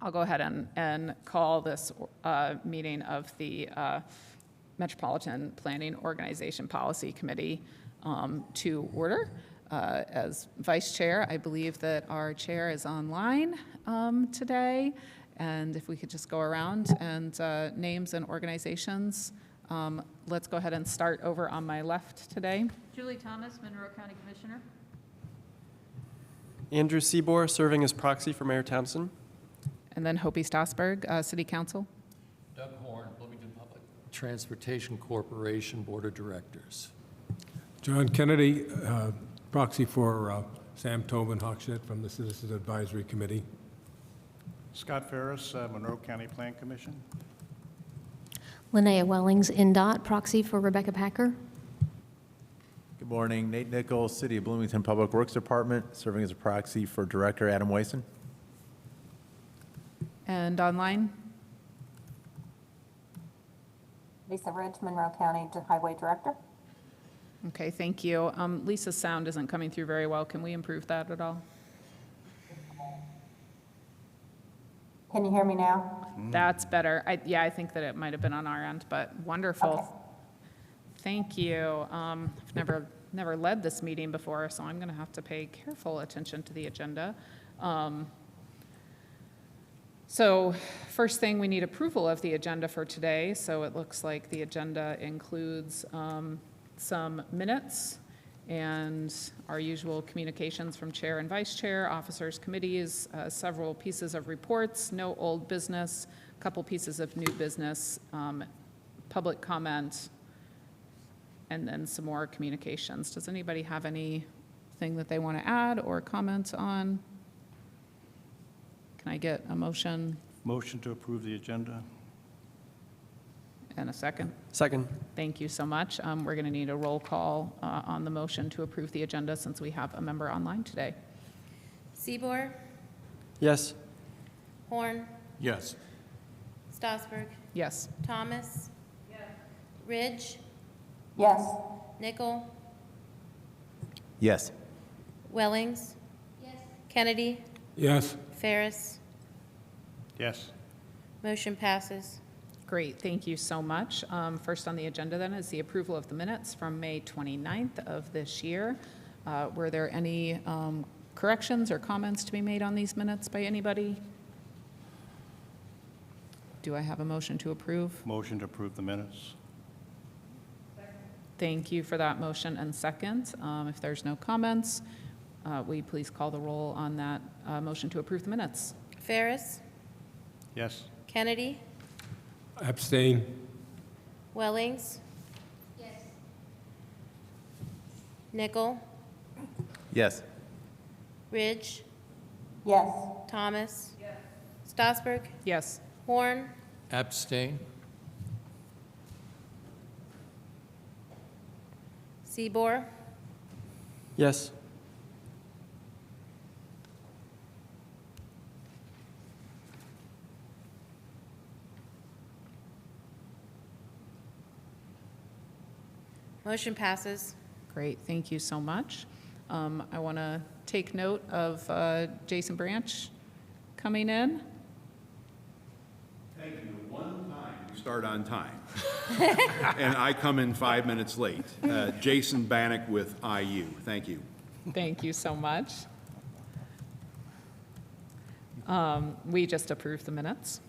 I'll go ahead and call this meeting of the Metropolitan Planning Organization Policy Committee to order. As vice chair, I believe that our chair is online today. And if we could just go around and names and organizations. Let's go ahead and start over on my left today. Julie Thomas, Monroe County Commissioner. Andrew Seabor, serving as proxy for Mayor Thompson. And then Hopi Stossberg, City Council. Doug Horn, Bloomington Public Transportation Corporation Board of Directors. John Kennedy, proxy for Sam Tobin Hochstedt from the Citizens Advisory Committee. Scott Ferris, Monroe County Plan Commission. Linnea Wellings, NDOT, proxy for Rebecca Packer. Good morning. Nate Nichols, City of Bloomington Public Works Department, serving as a proxy for Director Adam Wason. And online. Lisa Ridge, Monroe County Highway Director. Okay, thank you. Lisa's sound isn't coming through very well. Can we improve that at all? Can you hear me now? That's better. I think that it might have been on our end, but wonderful. Okay. Thank you. I've never led this meeting before, so I'm going to have to pay careful attention to the agenda. So first thing, we need approval of the agenda for today. So it looks like the agenda includes some minutes and our usual communications from chair and vice chair, officers, committees, several pieces of reports, no old business, a couple pieces of new business, public comment, and then some more communications. Does anybody have anything that they want to add or comment on? Can I get a motion Motion to approve the agenda. and a second? Second. Thank you so much. We're going to need a roll call on the motion to approve the agenda since we have a member online today. Seabor, Yes. Horn, Yes. Stossberg, Yes. Thomas, Ridge, Yes. Nickel, Yes. Wellings, Kennedy, Yes. Ferris. Yes. Motion passes. Great, thank you so much. First on the agenda then is the approval of the minutes from May 29th of this year. Were there any corrections or comments to be made on these minutes by anybody? Do I have a motion to approve? Motion to approve the minutes. Thank you for that motion and second. If there's no comments, will you please call the roll on that motion to approve the minutes? Ferris, Yes. Kennedy, Abstain. Wellings, Nickel, Yes. Ridge, Yes. Thomas, Stossberg, Yes. Horn, Abstain. Seabor, Yes. motion passes. Great, thank you so much. I want to take note of Jason Branch coming in. Thank you. One time you start on time. And I come in 5 minutes late. Jason Bannock with IU. Thank you. Thank you so much. We just approved the minutes.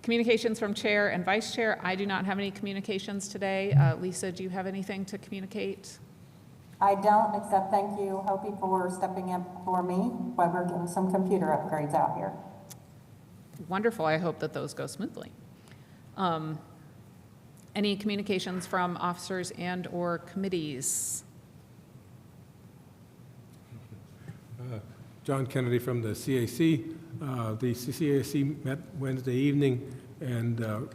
Communications from chair and vice chair. I do not have any communications today. Lisa, do you have anything to communicate? I don't, except thank you, Hopi, for stepping in for me while we're getting some computer upgrades out here. Wonderful. I hope that those go smoothly. Any communications from officers and or committees? John Kennedy from the CAC. The CAC met Wednesday evening and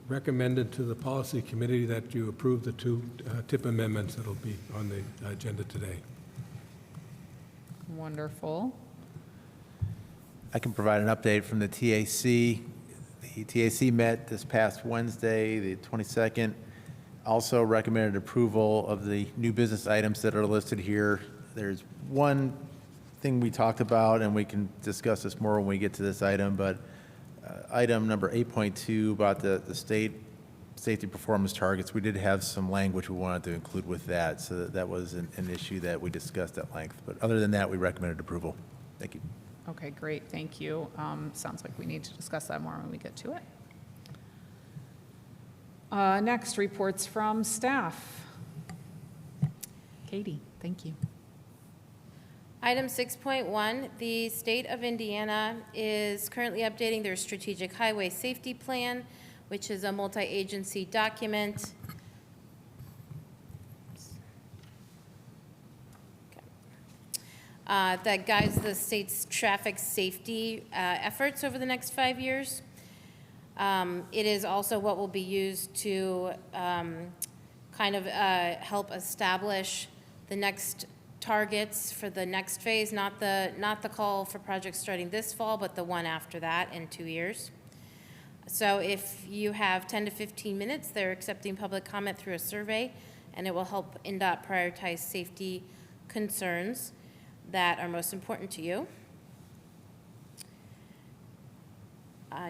recommended to the policy committee that you approve the two tip amendments that will be on the agenda today. Wonderful. I can provide an update from the TAC. The TAC met this past Wednesday, the 22nd. Also recommended approval of the new business items that are listed here. There's one everything we talked about, and we can discuss this more when we get to this item, but item number 8.2 about the state safety performance targets, we did have some language we wanted to include with that, so that was an issue that we discussed at length. But other than that, we recommended approval. Thank you. Okay, great, thank you. Sounds like we need to discuss that more when we get to it. Next, reports from staff. Katie, thank you. Item 6.1, the state of Indiana is currently updating their strategic highway safety plan, which is a multi-agency document. That guides the state's traffic safety efforts over the next 5 years. It is also what will be used to kind of help establish the next targets for the next phase, not the call for projects starting this fall, but the one after that in 2 years. So if you have 10 to 15 minutes, they're accepting public comment through a survey, and it will help NDOT prioritize safety concerns that are most important to you.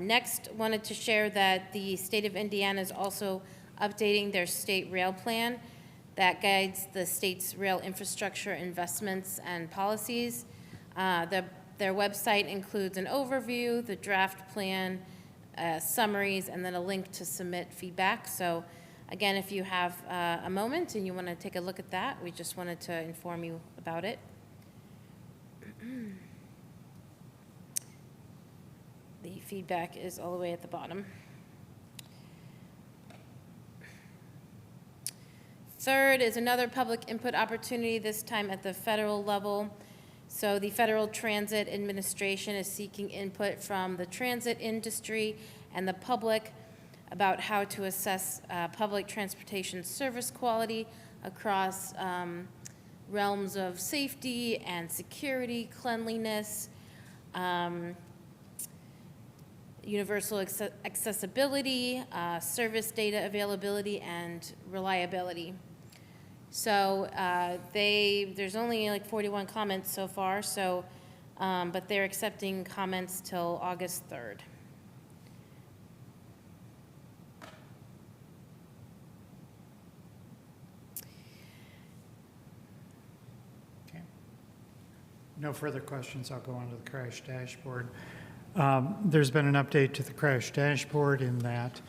Next, wanted to share that the state of Indiana is also updating their state rail plan that guides the state's rail infrastructure investments and policies. Their website includes an overview, the draft plan, summaries, and then a link to submit feedback. So again, if you have a moment and you want to take a look at that, we just wanted to inform you about it. The feedback is all the way at the bottom. Third is another public input opportunity, this time at the federal level. So the Federal Transit Administration is seeking input from the transit industry and the public about how to assess public transportation service quality across realms of safety and security, cleanliness, universal accessibility, service data availability, and reliability. So there's only like 41 comments so far, so, but they're accepting comments till August 3rd. Okay. No further questions. I'll go on to the crash dashboard. There's been an update to the crash dashboard in that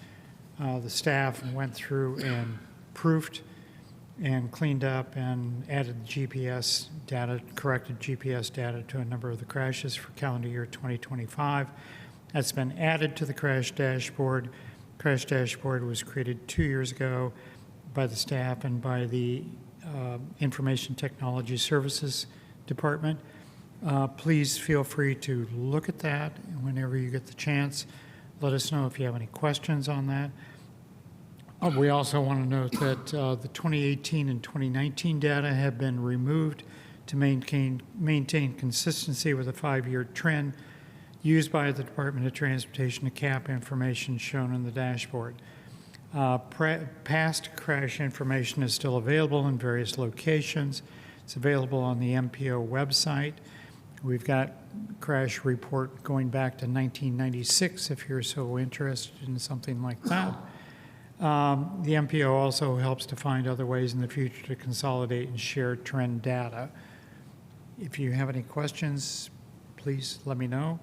the staff went through and proofed and cleaned up and added GPS data, corrected GPS data to a number of the crashes for calendar year 2025. That's been added to the crash dashboard. Crash dashboard was created 2 years ago by the staff and by the Information Technology Services Department. Please feel free to look at that whenever you get the chance. Let us know if you have any questions on that. We also want to note that the 2018 and 2019 data have been removed to maintain consistency with a 5-year trend used by the Department of Transportation to cap information shown in the dashboard. Past crash information is still available in various locations. It's available on the MPO website. We've got crash report going back to 1996 if you're so interested in something like that. The MPO also helps to find other ways in the future to consolidate and share trend data. If you have any questions, please let me know,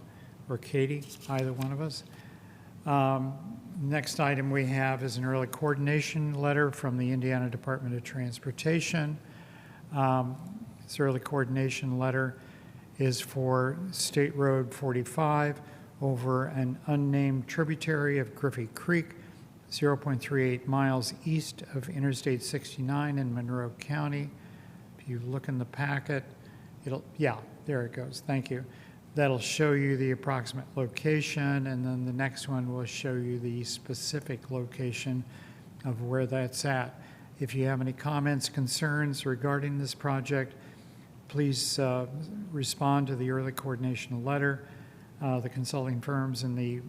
or Katie, either one of us. Next item we have is an early coordination letter from the Indiana Department of Transportation. This early coordination letter is for State Road 45 over an unnamed tributary of Griffey Creek, 0.38 miles east of Interstate 69 in Monroe County. If you look in the packet, yeah, there it goes. Thank you. That'll show you the approximate location, and then the next one will show you the specific location of where that's at. If you have any comments, concerns regarding this project, please respond to the early coordination letter. The consulting firms and the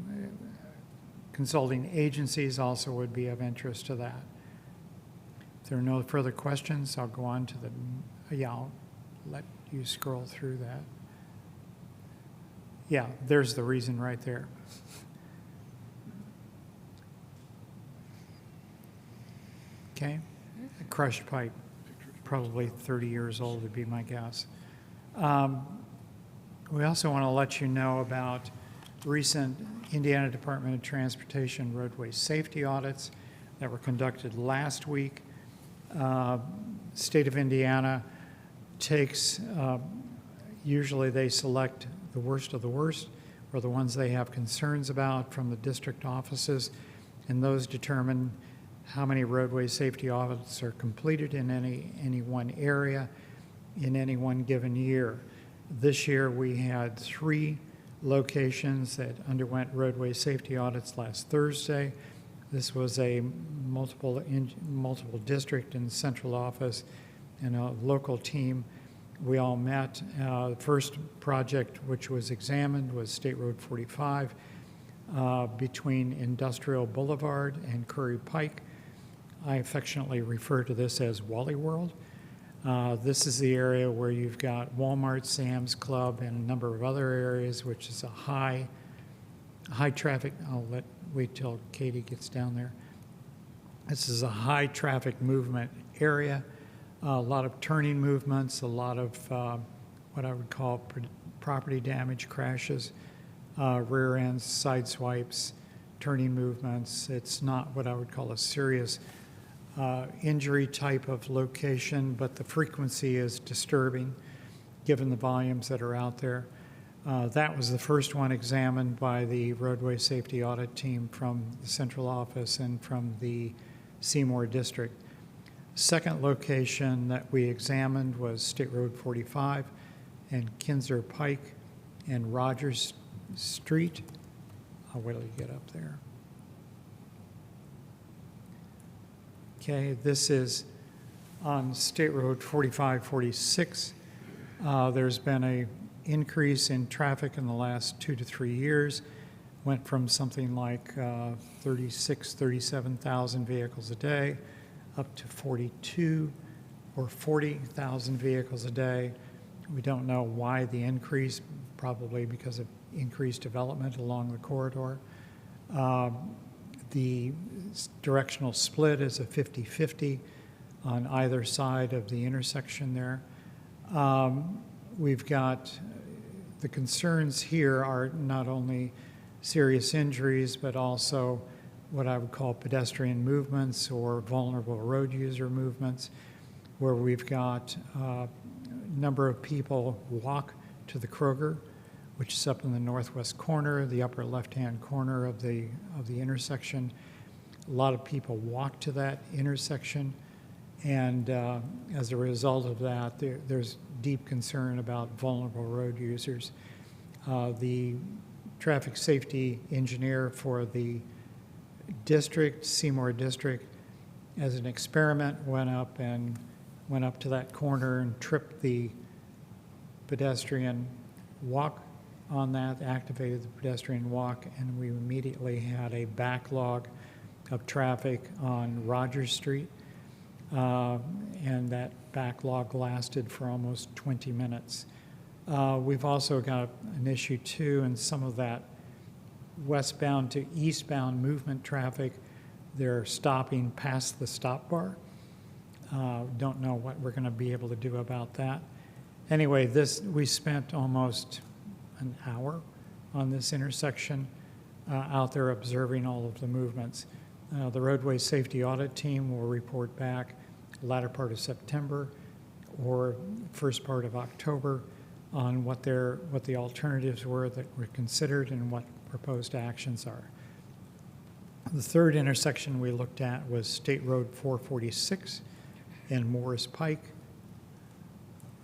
consulting agencies also would be of interest to that. If there are no further questions, I'll go on to I'll let you scroll through that. Yeah, there's the reason right there. Okay, a crushed pipe, probably 30 years old would be my guess. We also want to let you know about recent Indiana Department of Transportation roadway safety audits that were conducted last week. State of Indiana takes, usually they select the worst of the worst, or the ones they have concerns about from the district offices, and those determine how many roadway safety audits are completed in any one area in any one given year. This year, we had 3 locations that underwent roadway safety audits last Thursday. This was a multiple district and central office and a local team. We all met. The first project which was examined was State Road 45 between Industrial Boulevard and Curry Pike. I affectionately refer to this as Wally World. This is the area where you've got Walmart, Sam's Club, and a number of other areas, which is a high traffic. I'll wait till Katie gets down there. This is a high traffic movement area. A lot of turning movements, a lot of what I would call property damage crashes, rear ends, side swipes, turning movements. It's not what I would call a serious injury type of location, but the frequency is disturbing given the volumes that are out there. That was the first one examined by the roadway safety audit team from the central office and from the Seymour district. Second location that we examined was State Road 45 and Kinzer Pike and Rogers Street. I'll wait till you get up there. Okay, this is on State Road 4546. There's been an increase in traffic in the last 2 to 3 years. Went from something like 37,000 vehicles a day up to 42 or 40,000 vehicles a day. We don't know why the increase, probably because of increased development along the corridor. The directional split is a 50-50 on either side of the intersection there. We've got the concerns here are not only serious injuries, but also what I would call pedestrian movements or vulnerable road user movements, where we've got a number of people walk to the Kroger, which is up in the northwest corner, the upper left-hand corner of the intersection. A lot of people walk to that intersection, and as a result of that, there's deep concern about vulnerable road users. The traffic safety engineer for the district, Seymour district, as an experiment, went up to that corner and tripped the pedestrian walk on that, activated the pedestrian walk, and we immediately had a backlog of traffic on Rogers Street, and that backlog lasted for almost 20 minutes. We've also got an issue too, and some of that westbound to eastbound movement traffic, they're stopping past the stop bar. Don't know what we're going to be able to do about that. Anyway, we spent almost an hour on this intersection out there observing all of the movements. The roadway safety audit team will report back latter part of September or first part of October on what the alternatives were that were considered and what proposed actions are. The third intersection we looked at was State Road 446 and Morris Pike.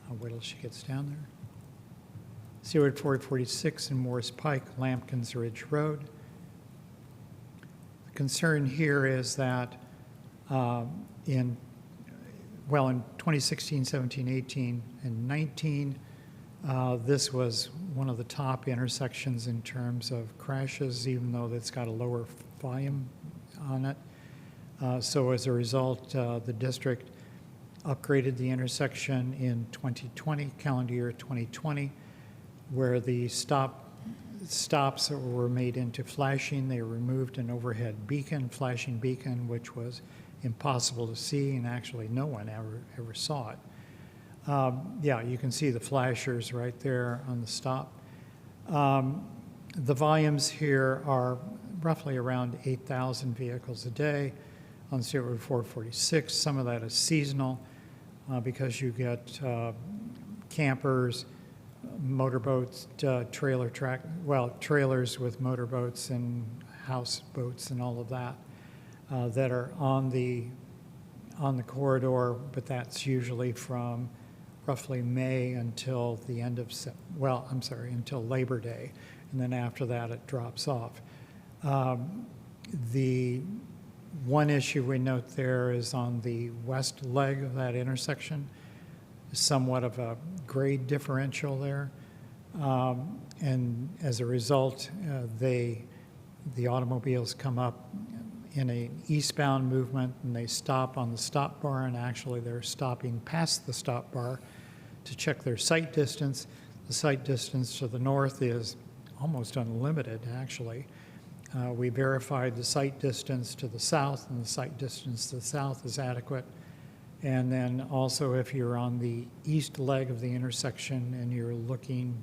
I'll wait till she gets down there. State Road 446 and Morris Pike, Lampkins Ridge Road. The concern here is that in 2016, 17, 18, and 19, this was one of the top intersections in terms of crashes, even though it's got a lower volume on it. So as a result, the district upgraded the intersection in 2020, calendar year 2020, where the stop stops that were made into flashing. They removed an overhead beacon, flashing beacon, which was impossible to see, and actually no one ever saw it. Yeah, you can see the flashers right there on the stop. The volumes here are roughly around 8,000 vehicles a day on State Road 446. Some of that is seasonal because you get campers, motorboats, trailers with motorboats and houseboats and all of that that are on the corridor, but that's usually from roughly May until the end of, until Labor Day, and then after that it drops off. The one issue we note there is on the west leg of that intersection, somewhat of a grade differential there. And as a result, the automobiles come up in an eastbound movement and they stop on the stop bar, and actually they're stopping past the stop bar to check their sight distance. The sight distance to the north is almost unlimited, actually. We verified the sight distance to the south, and the sight distance to the south is adequate. And then also, if you're on the east leg of the intersection and you're looking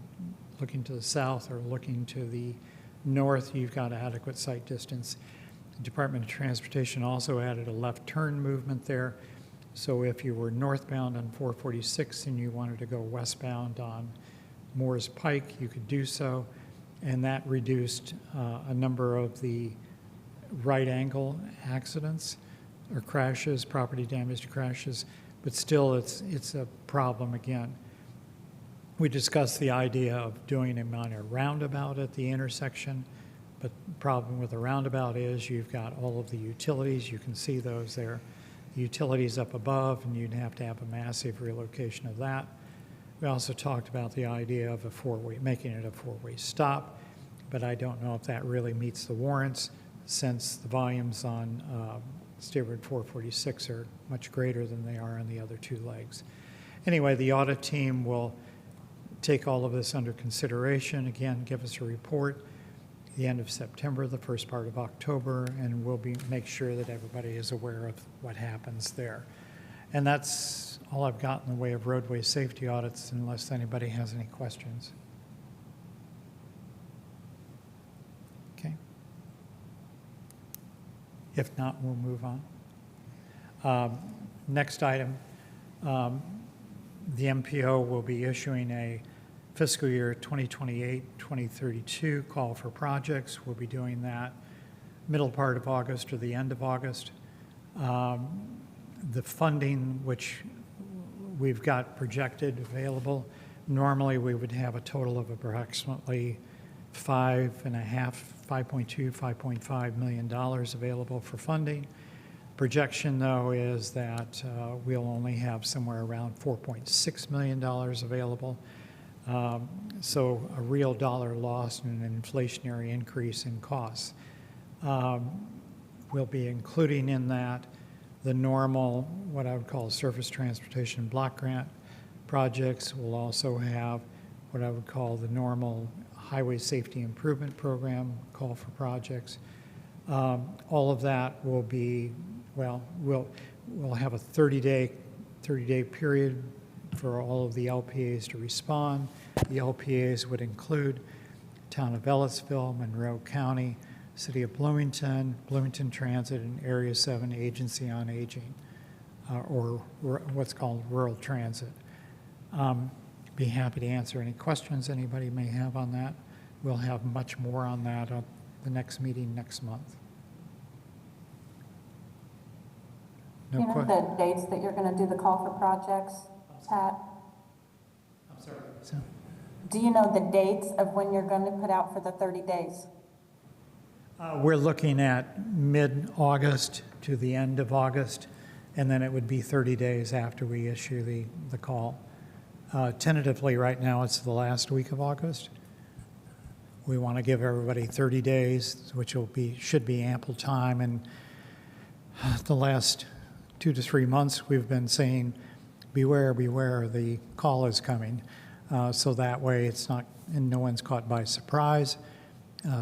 to the south or looking to the north, you've got adequate sight distance. The Department of Transportation also added a left turn movement there. So if you were northbound on 446 and you wanted to go westbound on Moores Pike, you could do so. And that reduced a number of the right angle accidents or crashes, property damage crashes, but still it's a problem again. We discussed the idea of doing a minor roundabout at the intersection, but the problem with the roundabout is you've got all of the utilities, you can see those there. The utilities up above, and you'd have to have a massive relocation of that. We also talked about the idea of making it a four-way stop, but I don't know if that really meets the warrants since the volumes on State Road 446 are much greater than they are on the other two legs. Anyway, the audit team will take all of this under consideration. Again, give us a report at the end of September, the first part of October, and we'll make sure that everybody is aware of what happens there. And that's all I've got in the way of roadway safety audits, unless anybody has any questions. Okay. If not, we'll move on. Next item, the MPO will be issuing a fiscal year 2028-2032 call for projects. We'll be doing that middle part of August or the end of August. The funding, which we've got projected available, normally we would have a total of approximately $5.5 million available for funding. Projection, though, is that we'll only have somewhere around $4.6 million available. So a real dollar loss and an inflationary increase in costs. We'll be including in that the normal, what I would call surface transportation block grant projects. We'll also have what I would call the normal highway safety improvement program call for projects. All of that will be, well, we'll have a 30-day period for all of the LPAs to respond. The LPAs would include Town of Ellisville, Monroe County, City of Bloomington, Bloomington Transit, and Area 7 Agency on Aging, or what's called Rural Transit. Be happy to answer any questions anybody may have on that. We'll have much more on that at the next meeting next month. Do you know the dates that you're going to do the call for projects, Pat? I'm sorry. Do you know the dates of when you're going to put out for the 30 days? We're looking at mid-August to the end of August, and then it would be 30 days after we issue the call. Tentatively, right now, it's the last week of August. We want to give everybody 30 days, which should be ample time. And the last 2 to 3 months, we've been saying, beware, beware, the call is coming. so that way it's not, and no one's caught by surprise.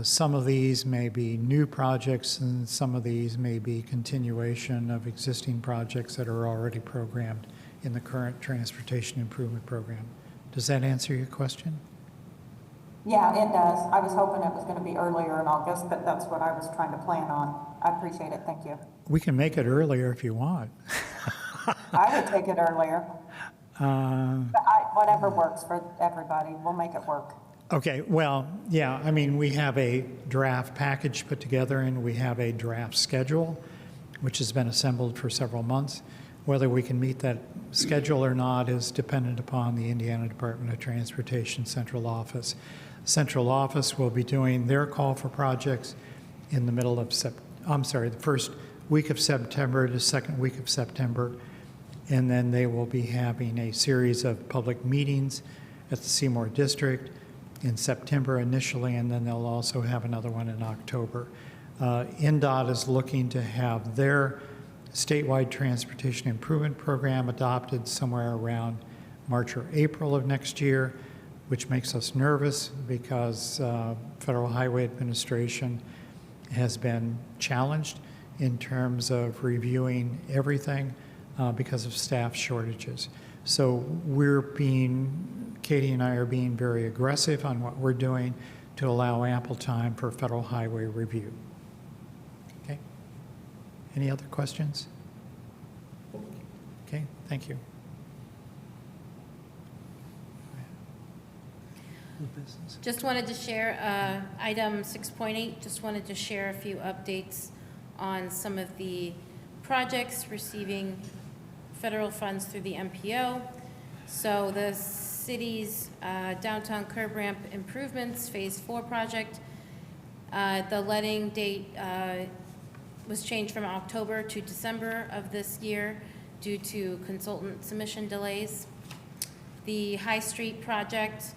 Some of these may be new projects, and some of these may be continuation of existing projects that are already programmed in the current Transportation Improvement Program. Does that answer your question? Yeah, it does. I was hoping it was going to be earlier in August, but that's what I was trying to plan on. I appreciate it. Thank you. We can make it earlier if you want. I would take it earlier. But whatever works for everybody, we'll make it work. Okay, well, yeah, I mean, we have a draft package put together and we have a draft schedule, which has been assembled for several months. Whether we can meet that schedule or not is dependent upon the Indiana Department of Transportation Central Office. Central Office will be doing their call for projects in the middle of the first week of September to second week of September. And then they will be having a series of public meetings at the Seymour District in September initially, and then they'll also have another one in October. NDOT is looking to have their statewide transportation improvement program adopted somewhere around March or April of next year, which makes us nervous because Federal Highway Administration has been challenged in terms of reviewing everything because of staff shortages. So Katie and I are being very aggressive on what we're doing to allow ample time for Federal Highway review. Okay? Any other questions? Okay, thank you. Just wanted to share, item 6.8, just wanted to share a few updates on some of the projects receiving federal funds through the MPO. So the city's downtown curb ramp improvements, Phase 4 project, the letting date was changed from October to December of this year due to consultant submission delays. The High Street project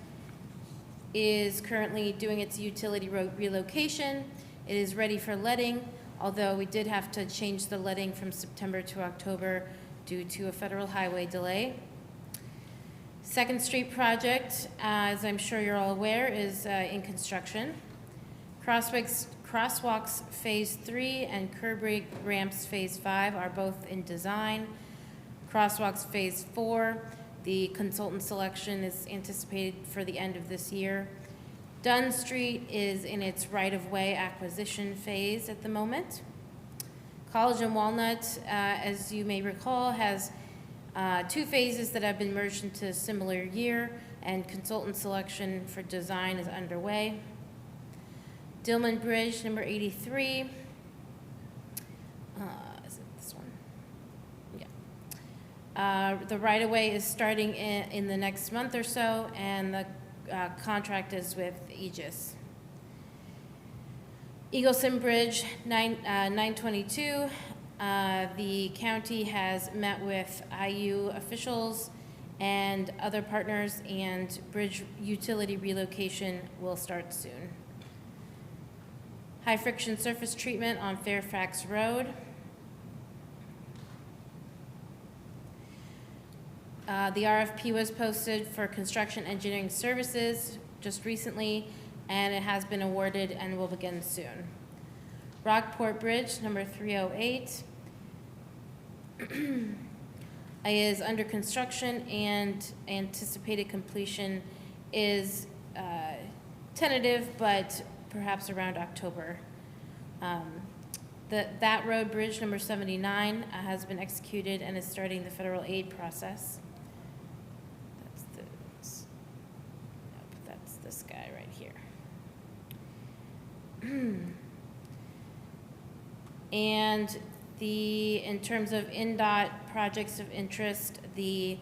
is currently doing its utility road relocation. It is ready for letting, although we did have to change the letting from September to October due to a federal highway delay. Second Street project, as I'm sure you're all aware, is in construction. Crosswalks Phase 3 and curb ramps Phase 5 are both in design. Crosswalks Phase 4, the consultant selection is anticipated for the end of this year. Dunn Street is in its right-of-way acquisition phase at the moment. College and Walnut, as you may recall, has 2 phases that have been merged into a similar year, and consultant selection for design is underway. Dillman Bridge, number 83. Is it this one? Yeah. The right-of-way is starting in the next month or so, and the contract is with Aegis. Eagleson Bridge, 922. The county has met with IU officials and other partners, and bridge utility relocation will start soon. High friction surface treatment on Fairfax Road. The RFP was posted for construction engineering services just recently, and it has been awarded and will begin soon. Rockport Bridge, number 308, is under construction, and anticipated completion is tentative, but perhaps around October. That road, bridge number 79, has been executed and is starting the federal aid process. That's this guy right here. And in terms of NDOT projects of interest, the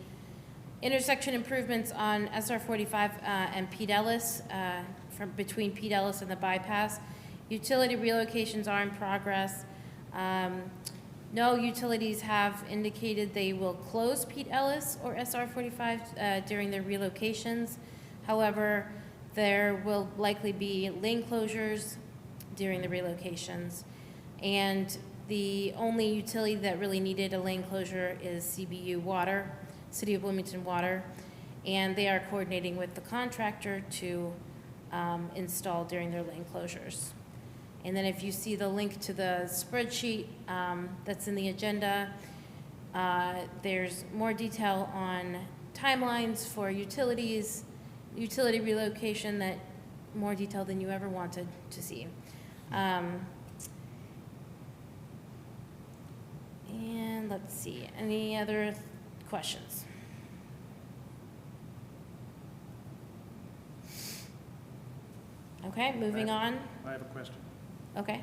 intersection improvements on SR 45 and Pete Ellis, between Pete Ellis and the bypass, utility relocations are in progress. No utilities have indicated they will close Pete Ellis or SR 45 during their relocations. However, there will likely be lane closures during the relocations. And the only utility that really needed a lane closure is CBU Water, City of Bloomington Water. and they are coordinating with the contractor to install during their lane closures. And then if you see the link to the spreadsheet that's in the agenda, there's more detail on timelines for utilities, utility relocation, that more detail than you ever wanted to see. And let's see, any other questions? Okay, moving on. I have a question. Okay.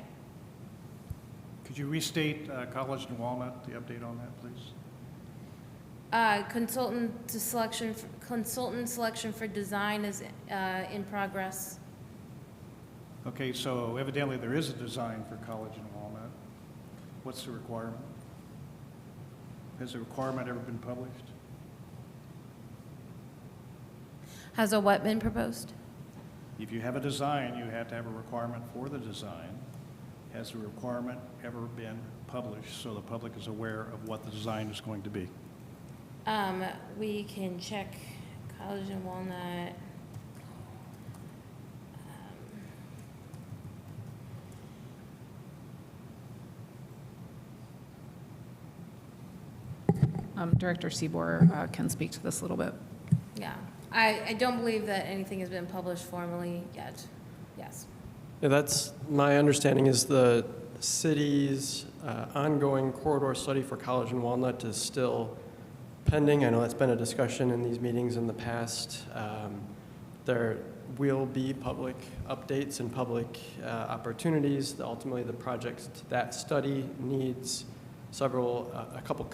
Could you restate College and Walnut, the update on that, please? Consultant selection for design is in progress. Okay, so evidently there is a design for College and Walnut. What's the requirement? Has the requirement ever been published? Has a what been proposed? If you have a design, you have to have a requirement for the design. Has the requirement ever been published so the public is aware of what the design is going to be? We can check College and Walnut. Director Seabour can speak to this a little bit. Yeah, I don't believe that anything has been published formally yet. Yes. Yeah, that's my understanding is the city's ongoing corridor study for College and Walnut is still pending. I know that's been a discussion in these meetings in the past. There will be public updates and public opportunities. Ultimately, the project, that study needs a couple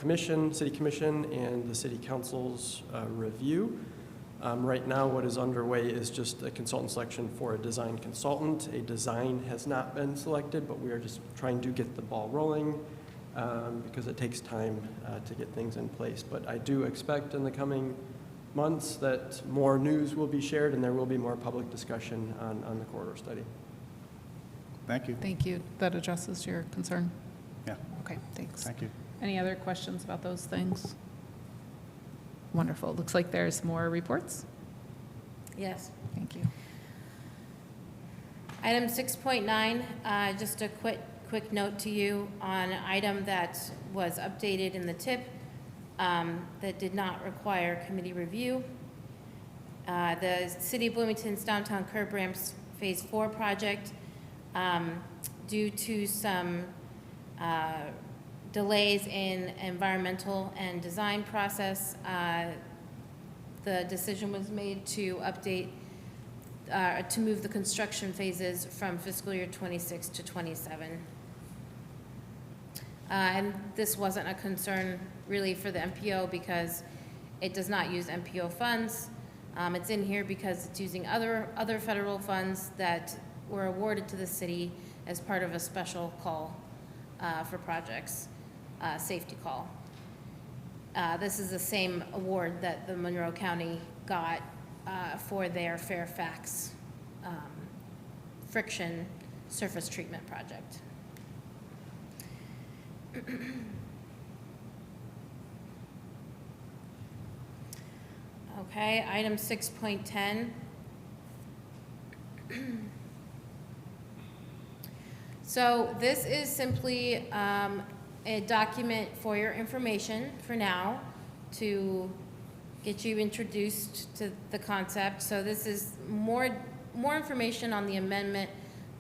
city commission and the city council's review. Right now, what is underway is just a consultant selection for a design consultant. A design has not been selected, but we are just trying to get the ball rolling because it takes time to get things in place. But I do expect in the coming months that more news will be shared and there will be more public discussion on the corridor study. Thank you. Thank you. That addresses your concern? Yeah, Okay, thanks. thank you. Any other questions about those things? Wonderful. Looks like there's more reports. Yes. Thank you. Item 6.9, just a quick note to you on an item that was updated in the tip that did not require committee review. The City of Bloomington's downtown curb ramps Phase 4 project, due to some delays in environmental and design process, the decision was made to update, to move the construction phases from fiscal year 26 to 27. And this wasn't a concern really for the MPO because it does not use MPO funds. It's in here because it's using other federal funds that were awarded to the city as part of a special call for projects, safety call. This is the same award that the Monroe County got for their Fairfax friction surface treatment project. Okay, item 6.10. So this is simply a document for your information for now to get you introduced to the concept. So this is more information on the amendment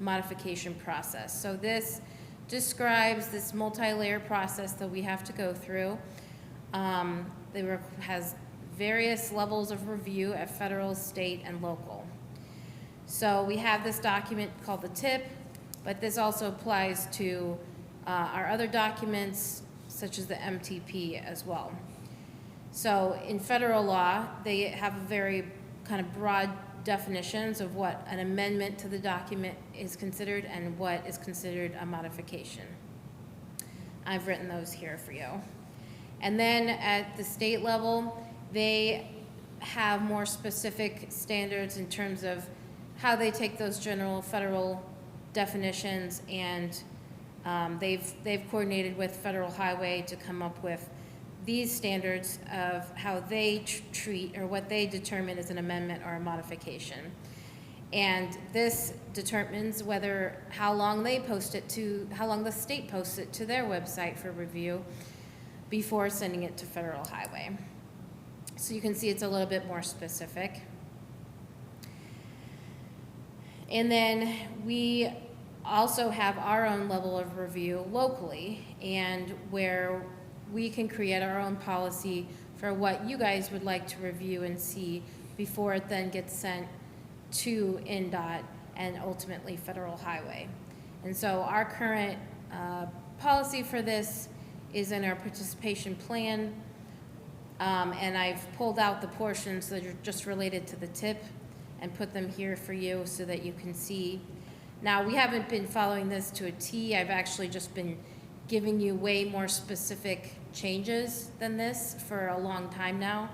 modification process. So this describes this multi-layer process that we have to go through. It has various levels of review at federal, state, and local. So we have this document called the TIP, but this also applies to our other documents, such as the MTP as well. So in federal law, they have a very kind of broad definitions of what an amendment to the document is considered and what is considered a modification. I've written those here for you. And then at the state level, they have more specific standards in terms of how they take those general federal definitions, and they've coordinated with Federal Highway to come up with these standards of how they treat or what they determine as an amendment or a modification. And this determines how long the state posts it to their website for review before sending it to Federal Highway. So you can see it's a little bit more specific. And then we also have our own level of review locally, and where we can create our own policy for what you guys would like to review and see before it then gets sent to NDOT and ultimately Federal Highway. And so our current policy for this is in our participation plan, and I've pulled out the portions that are just related to the tip and put them here for you so that you can see. Now, we haven't been following this to a T. I've actually just been giving you way more specific changes than this for a long time now,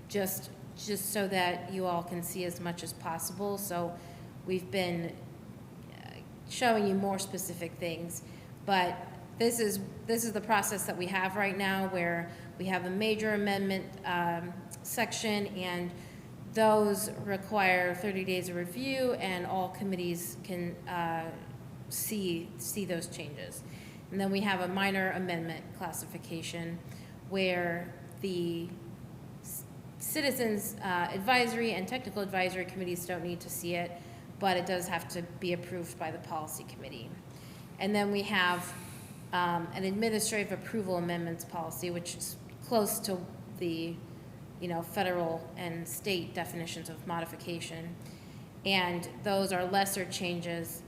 just so that you all can see as much as possible. So we've been showing you more specific things, but this is the process that we have right now, where we have a major amendment section, and those require 30 days of review, and all committees can see those changes. And then we have a minor amendment classification where the citizens advisory and technical advisory committees don't need to see it, but it does have to be approved by the policy committee. And then we have an administrative approval amendments policy, which is close to the federal and state definitions of modification. And those are lesser changes.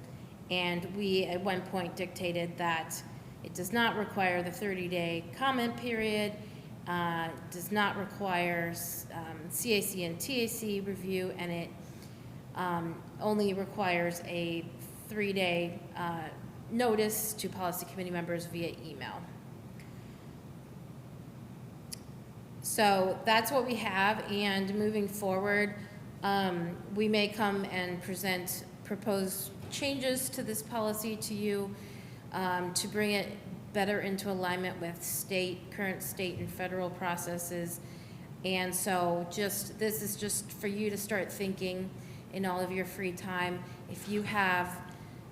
And we, at one point, dictated that it does not require the 30-day comment period, does not require CAC and TAC review, and it only requires a 3-day notice to policy committee members via email. So that's what we have, and moving forward, we may come and present proposed changes to this policy to you to bring it better into alignment with current state and federal processes. And so this is just for you to start thinking in all of your free time. If you have,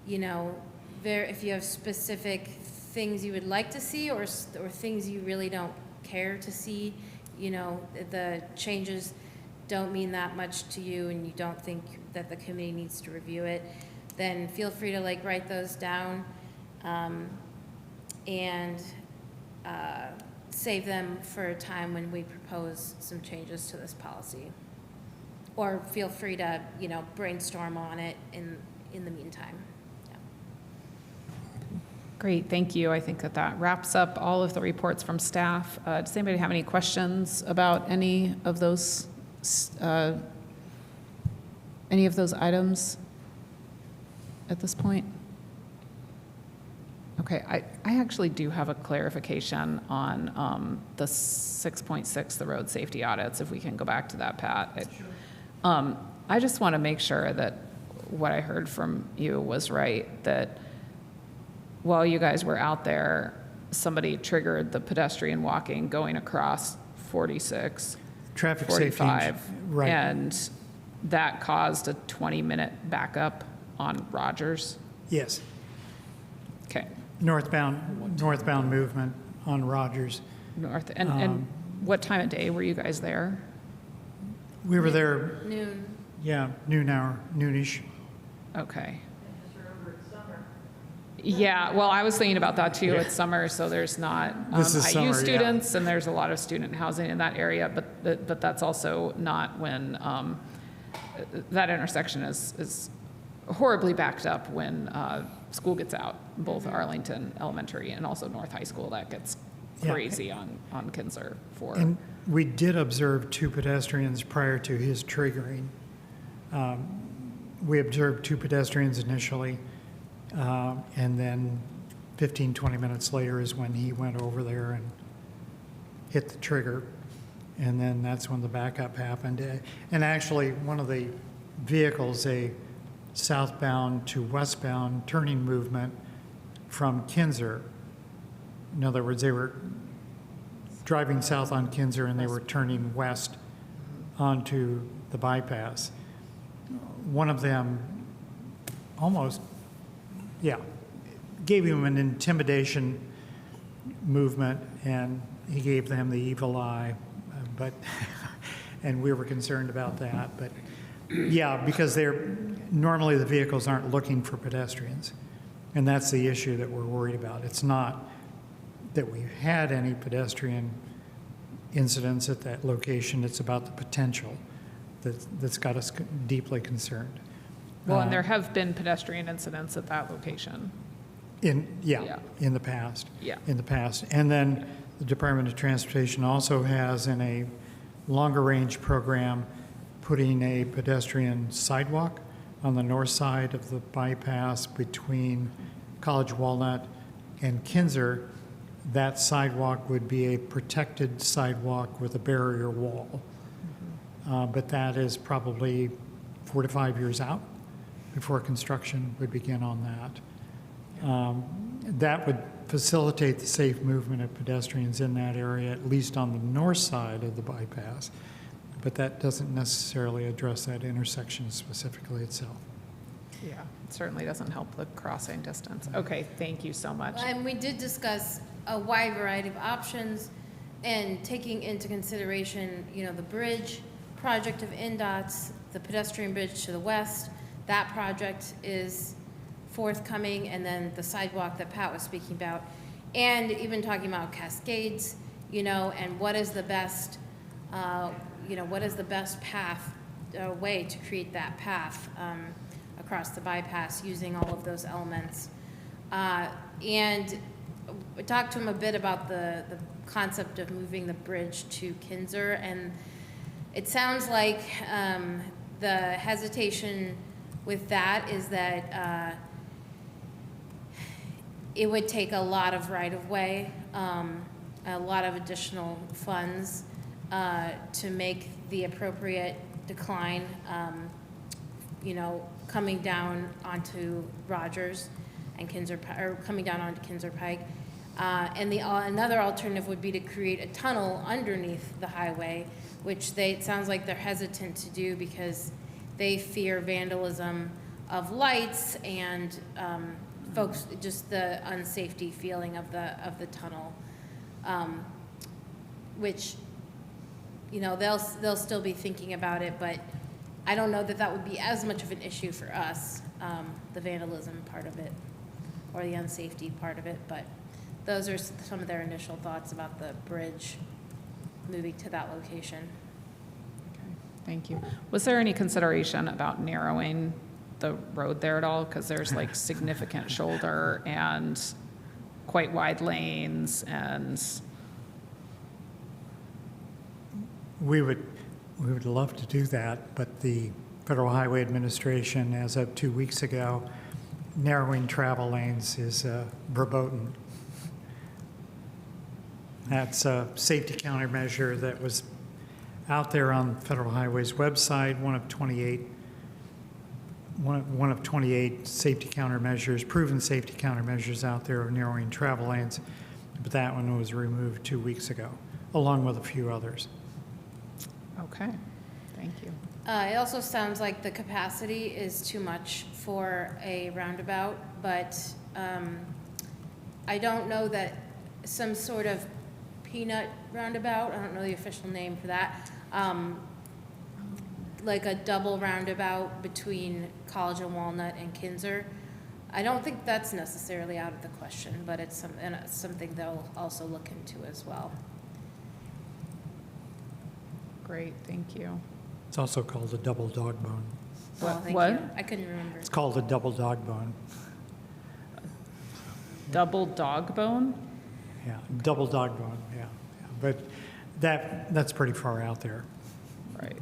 if you have specific things you would like to see, or things you really don't care to see, the changes don't mean that much to you and you don't think that the committee needs to review it, then feel free to write those down and save them for a time when we propose some changes to this policy. Or feel free to, brainstorm on it in the meantime. Yeah. Great, thank you. I think that wraps up all of the reports from staff. Does anybody have any questions about any of those items at this point? Okay, I actually do have a clarification on the 6.6, the road safety audits, if we can go back to that, Pat. I just want to make sure that what I heard from you was right, that while you guys were out there, somebody triggered the pedestrian walking going across 46, Traffic 45, safety, right. And that caused a 20-minute backup on Rogers? Yes. Okay. Northbound movement on Rogers. And what time of day were you guys there? We were there, Noon. yeah, noonish. Okay. Yeah, well, I was thinking about that too. It's summer, so there's not This is IU summer, yeah. students, and there's a lot of student housing in that area, but that's also not when that intersection is horribly backed up when school gets out, both Arlington Elementary and also North High School. That gets crazy on Kinser for. And we did observe 2 pedestrians prior to his triggering. We observed 2 pedestrians initially, and then 15, 20 minutes later is when he went over there and hit the trigger. And then that's when the backup happened. And actually, one of the vehicles, a southbound to westbound turning movement from Kinser. In other words, they were driving south on Kinzer and they were turning west onto the bypass. One of them almost, gave him an intimidation movement, and he gave them the evil eye, and we were concerned about that. But because normally the vehicles aren't looking for pedestrians, and that's the issue that we're worried about. It's not that we've had any pedestrian incidents at that location, it's about the potential that's got us deeply concerned. Well, and there have been pedestrian incidents at that location. In the past. Yeah. In the past. And then the Department of Transportation also has in a longer range program, putting a pedestrian sidewalk on the north side of the bypass between College Walnut and Kinzer. That sidewalk would be a protected sidewalk with a barrier wall. But that is probably 4 to 5 years out before construction would begin on that. That would facilitate the safe movement of pedestrians in that area, at least on the north side of the bypass. But that doesn't necessarily address that intersection specifically itself. Yeah, it certainly doesn't help the crossing distance. Okay, thank you so much. And we did discuss a wide variety of options and taking into consideration, the bridge project of NDOT's, the pedestrian bridge to the west. That project is forthcoming, and then the sidewalk that Pat was speaking about, and even talking about cascades, and what is the best, path, way to create that path across the bypass using all of those elements. And we talked to him a bit about the concept of moving the bridge to Kinzer, and it sounds like the hesitation with that is that it would take a lot of right-of-way, a lot of additional funds to make the appropriate decline, coming down onto Rogers and Kinzer, or coming down onto Kinzer Pike. And another alternative would be to create a tunnel underneath the highway, which it sounds like they're hesitant to do because they fear vandalism of lights and folks, just the unsafety feeling of the tunnel, which, they'll still be thinking about it, but I don't know that would be as much of an issue for us, the vandalism part of it or the unsafety part of it, but those are some of their initial thoughts about the bridge moving to that location. Okay, thank you. Was there any consideration about narrowing the road there at all? Because there's like significant shoulder and quite wide lanes, and We would love to do that, but the Federal Highway Administration, as of 2 weeks ago, narrowing travel lanes is verboten. That's a safety countermeasure that was out there on Federal Highway's website, one of 28 safety countermeasures, proven safety countermeasures out there of narrowing travel lanes, but that one was removed 2 weeks ago, along with a few others. okay, thank you. It also sounds like the capacity is too much for a roundabout, but I don't know that some sort of peanut roundabout, I don't know the official name for that, like a double roundabout between College and Walnut and Kinzer. I don't think that's necessarily out of the question, but it's something they'll also look into as well. Great, thank you. It's also called a double dog bone. Well, thank What? you. I couldn't remember. It's called a double dog bone. Double dog bone? Yeah, double dog bone, yeah. But that's pretty far out there. Right.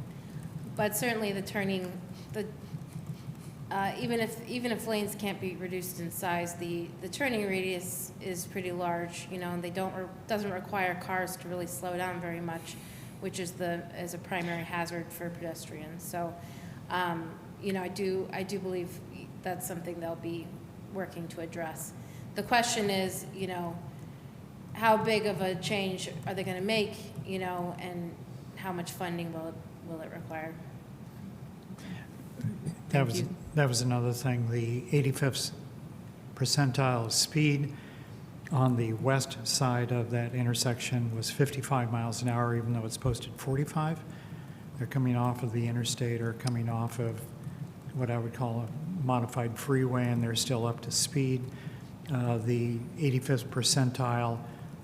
But certainly the turning, even if lanes can't be reduced in size, the turning radius is pretty large, and doesn't require cars to really slow down very much, which is a primary hazard for pedestrians. So, I do believe that's something they'll be working to address. The question is, how big of a change are they going to make, you know, and how much funding will it require? That was another thing, the 85th percentile speed on the west side of that intersection was 55 miles an hour, even though it's posted 45. They're coming off of the interstate or coming off of what I would call a modified freeway, and they're still up to speed. The 85th percentile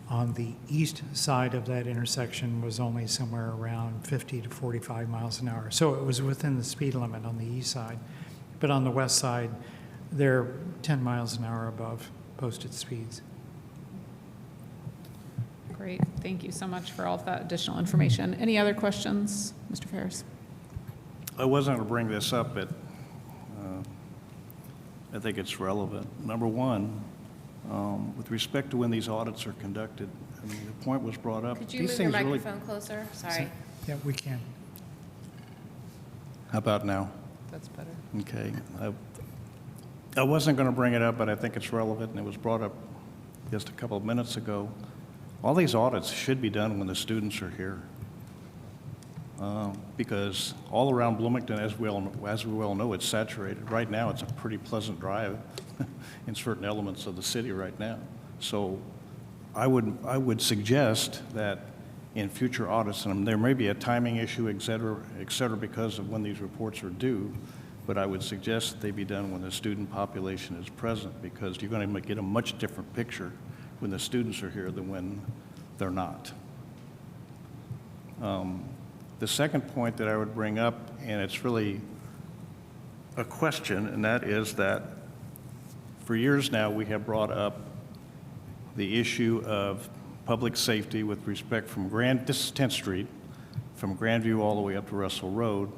on the east side of that intersection was only somewhere around 50 to 45 miles an hour. So it was within the speed limit on the east side. But on the west side, they're 10 miles an hour above posted speeds. Great, thank you so much for all of that additional information. Any other questions, Mr. Ferris? I wasn't going to bring this up, but I think it's relevant. Number one, with respect to when these audits are conducted, I mean, the point was brought up. Could you these move your things really- microphone closer? Sorry. Yeah, we can. How about now? That's better. Okay. I wasn't going to bring it up, but I think it's relevant, and it was brought up just a couple of minutes ago. All these audits should be done when the students are here. Because all around Bloomington, as we well know, it's saturated. Right now, it's a pretty pleasant drive in certain elements of the city right now. So I would suggest that in future audits, and there may be a timing issue, et cetera, because of when these reports are due, but I would suggest that they be done when the student population is present, because you're going to get a much different picture when the students are here than when they're not. The second point that I would bring up, and it's really a question, and that is that for years now we have brought up the issue of public safety with respect from this is 10th Street, from Grandview all the way up to Russell Road,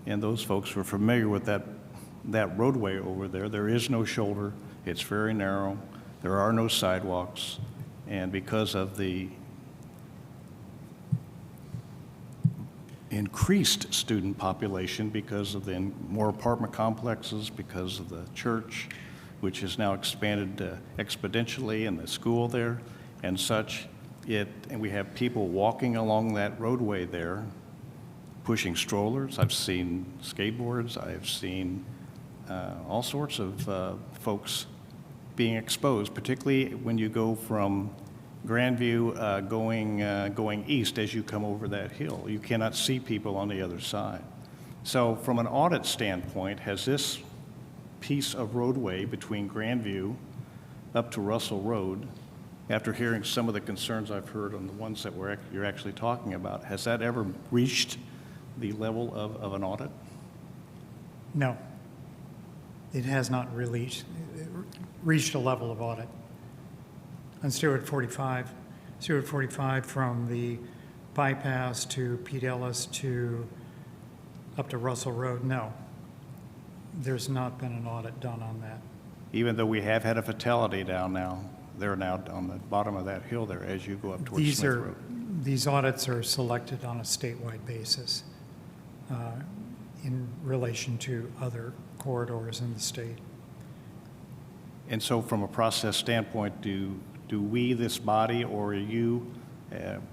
and those folks who are familiar with that roadway over there. There is no shoulder, it's very narrow, there are no sidewalks, and because of the increased student population, because of the more apartment complexes, because of the church, which has now expanded exponentially, and the school there and such, and we have people walking along that roadway there, pushing strollers. I've seen skateboards. I've seen all sorts of folks being exposed, particularly when you go from Grandview going east as you come over that hill. You cannot see people on the other side. So from an audit standpoint, has this piece of roadway between Grandview up to Russell Road, after hearing some of the concerns I've heard on the ones that you're actually talking about, has that ever reached the level of an audit? No. It has not reached a level of audit. On Stewart 45 from the bypass to Pete Ellis to up to Russell Road, no. There's not been an audit done on that. Even though we have had a fatality down now, they're now on the bottom of that hill there as you go up towards Smith Road. These audits are selected on a statewide basis in relation to other corridors in the state. And so from a process standpoint, do we, this body, or are you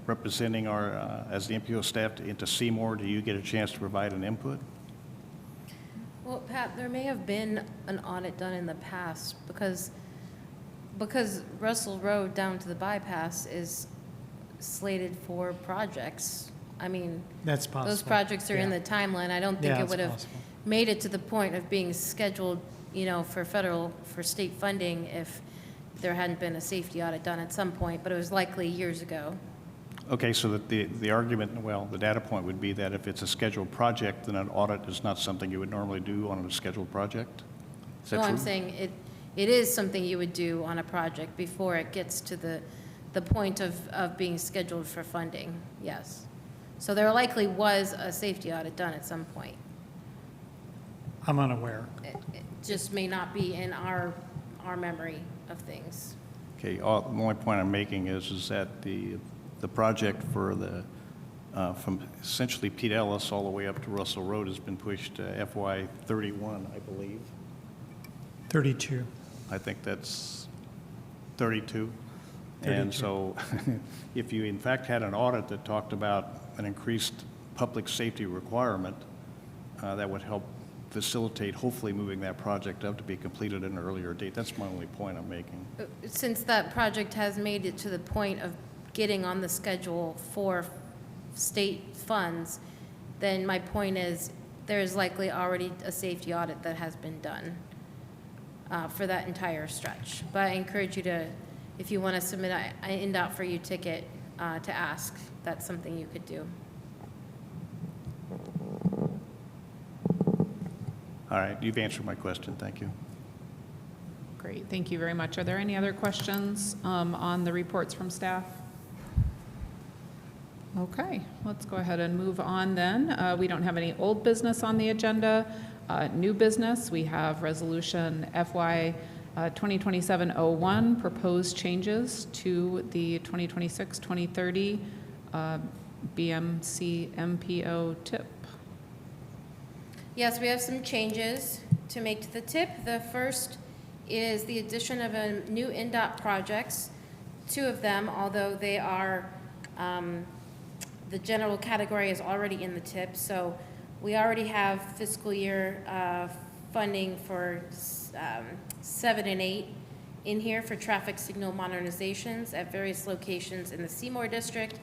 representing our, as the MPO staff into Seymour, do you get a chance to provide an input? Well, Pat, there may have been an audit done in the past because Russell Road down to the bypass is slated for projects. I mean, that's possible. Those projects are in Yeah. the timeline. I don't think Yeah, it would have possible. made it to the point of being scheduled, you know, for state funding if there hadn't been a safety audit done at some point, but it was likely years ago. Okay, so that the argument, well, the data point would be that if it's a scheduled project, then an audit is not something you would normally do on a scheduled project? Is that No, true? I'm saying it is something you would do on a project before it gets to the point of being scheduled for funding, yes. So there likely was a safety audit done at some point. I'm unaware. It just may not be in our memory of things. Okay, the only point I'm making is that the project for from essentially Pete Ellis all the way up to Russell Road has been pushed to FY 31, I believe. 32. I think that's 32. And so if you in fact had an audit that talked about an increased public safety requirement, that would help facilitate hopefully moving that project up to be completed at an earlier date. That's my only point I'm making. Since that project has made it to the point of getting on the schedule for state funds, then my point is there is likely already a safety audit that has been done for that entire stretch. But I encourage you to, if you want to submit an INDOT for you ticket, to ask. That's something you could do. All right, you've answered my question. Thank you. Great, thank you very much. Are there any other questions on the reports from staff? Okay, let's go ahead and move on then. We don't have any old business on the agenda. New business, we have resolution FY 2027-01, proposed changes to the 2026-2030 BMC MPO TIP. Yes, we have some changes to make to the TIP. The first is the addition of a new INDOT projects, 2 of them, although they are, the general category is already in the TIP. So we already have fiscal year funding for 7 and 8 in here for traffic signal modernizations at various locations in the Seymour district,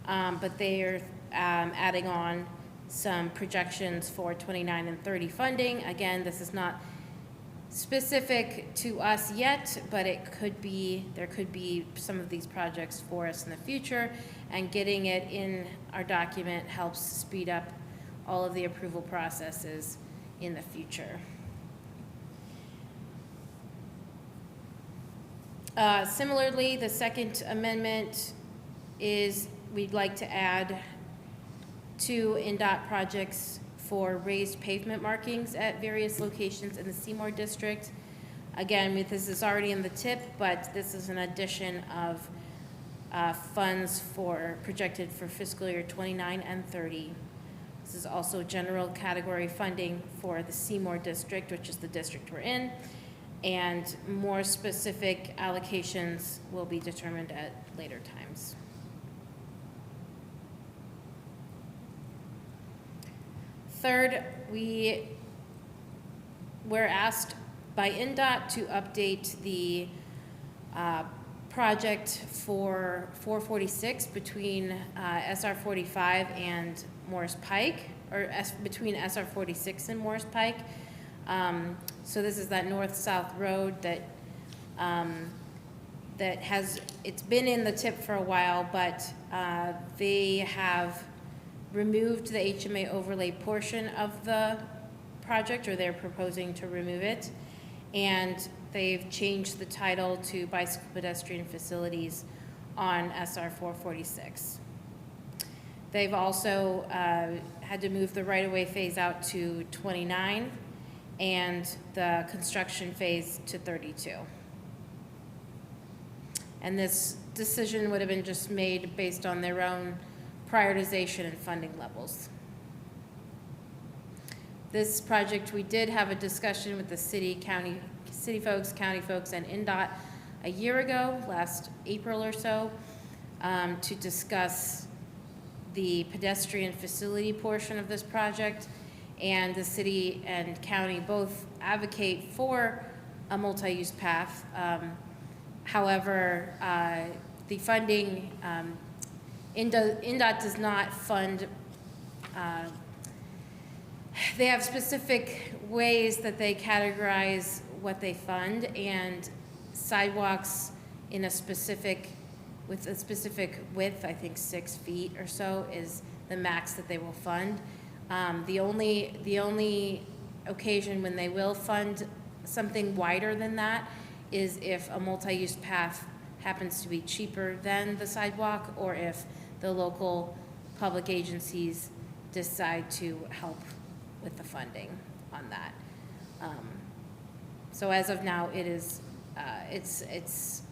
but they are adding on some projections for 29 and 30 funding. Again, this is not specific to us yet, but it could be, there could be some of these projects for us in the future, and getting it in our document helps speed up all of the approval processes in the future. Similarly, the second amendment is we'd like to add 2 INDOT projects for raised pavement markings at various locations in the Seymour district. Again, this is already in the TIP, but this is an addition of funds projected for fiscal year 29 and 30. This is also general category funding for the Seymour district, which is the district we're in, and more specific allocations will be determined at later times. Third, we were asked by INDOT to update the project for 446 between SR 45 and Morris Pike, or between SR 46 and Morris Pike. So this is that north-south road that it's been in the TIP for a while, but they have removed the HMA overlay portion of the project, or they're proposing to remove it, and they've changed the title to bicycle pedestrian facilities on SR 446. They've also had to move the right-of-way phase out to 29 and the construction phase to 32. And this decision would have been just made based on their own prioritization and funding levels. This project, we did have a discussion with the city folks, county folks, and INDOT a year ago, last April or so, to discuss the pedestrian facility portion of this project. And the city and county both advocate for a multi-use path. However, the funding, INDOT does not fund, they have specific ways that they categorize what they fund, and sidewalks in a specific, with a specific width, I think 6 feet or so, is the max that they will fund. The only occasion when they will fund something wider than that is if a multi-use path happens to be cheaper than the sidewalk, or if the local public agencies decide to help with the funding on that. So as of now, it is, it's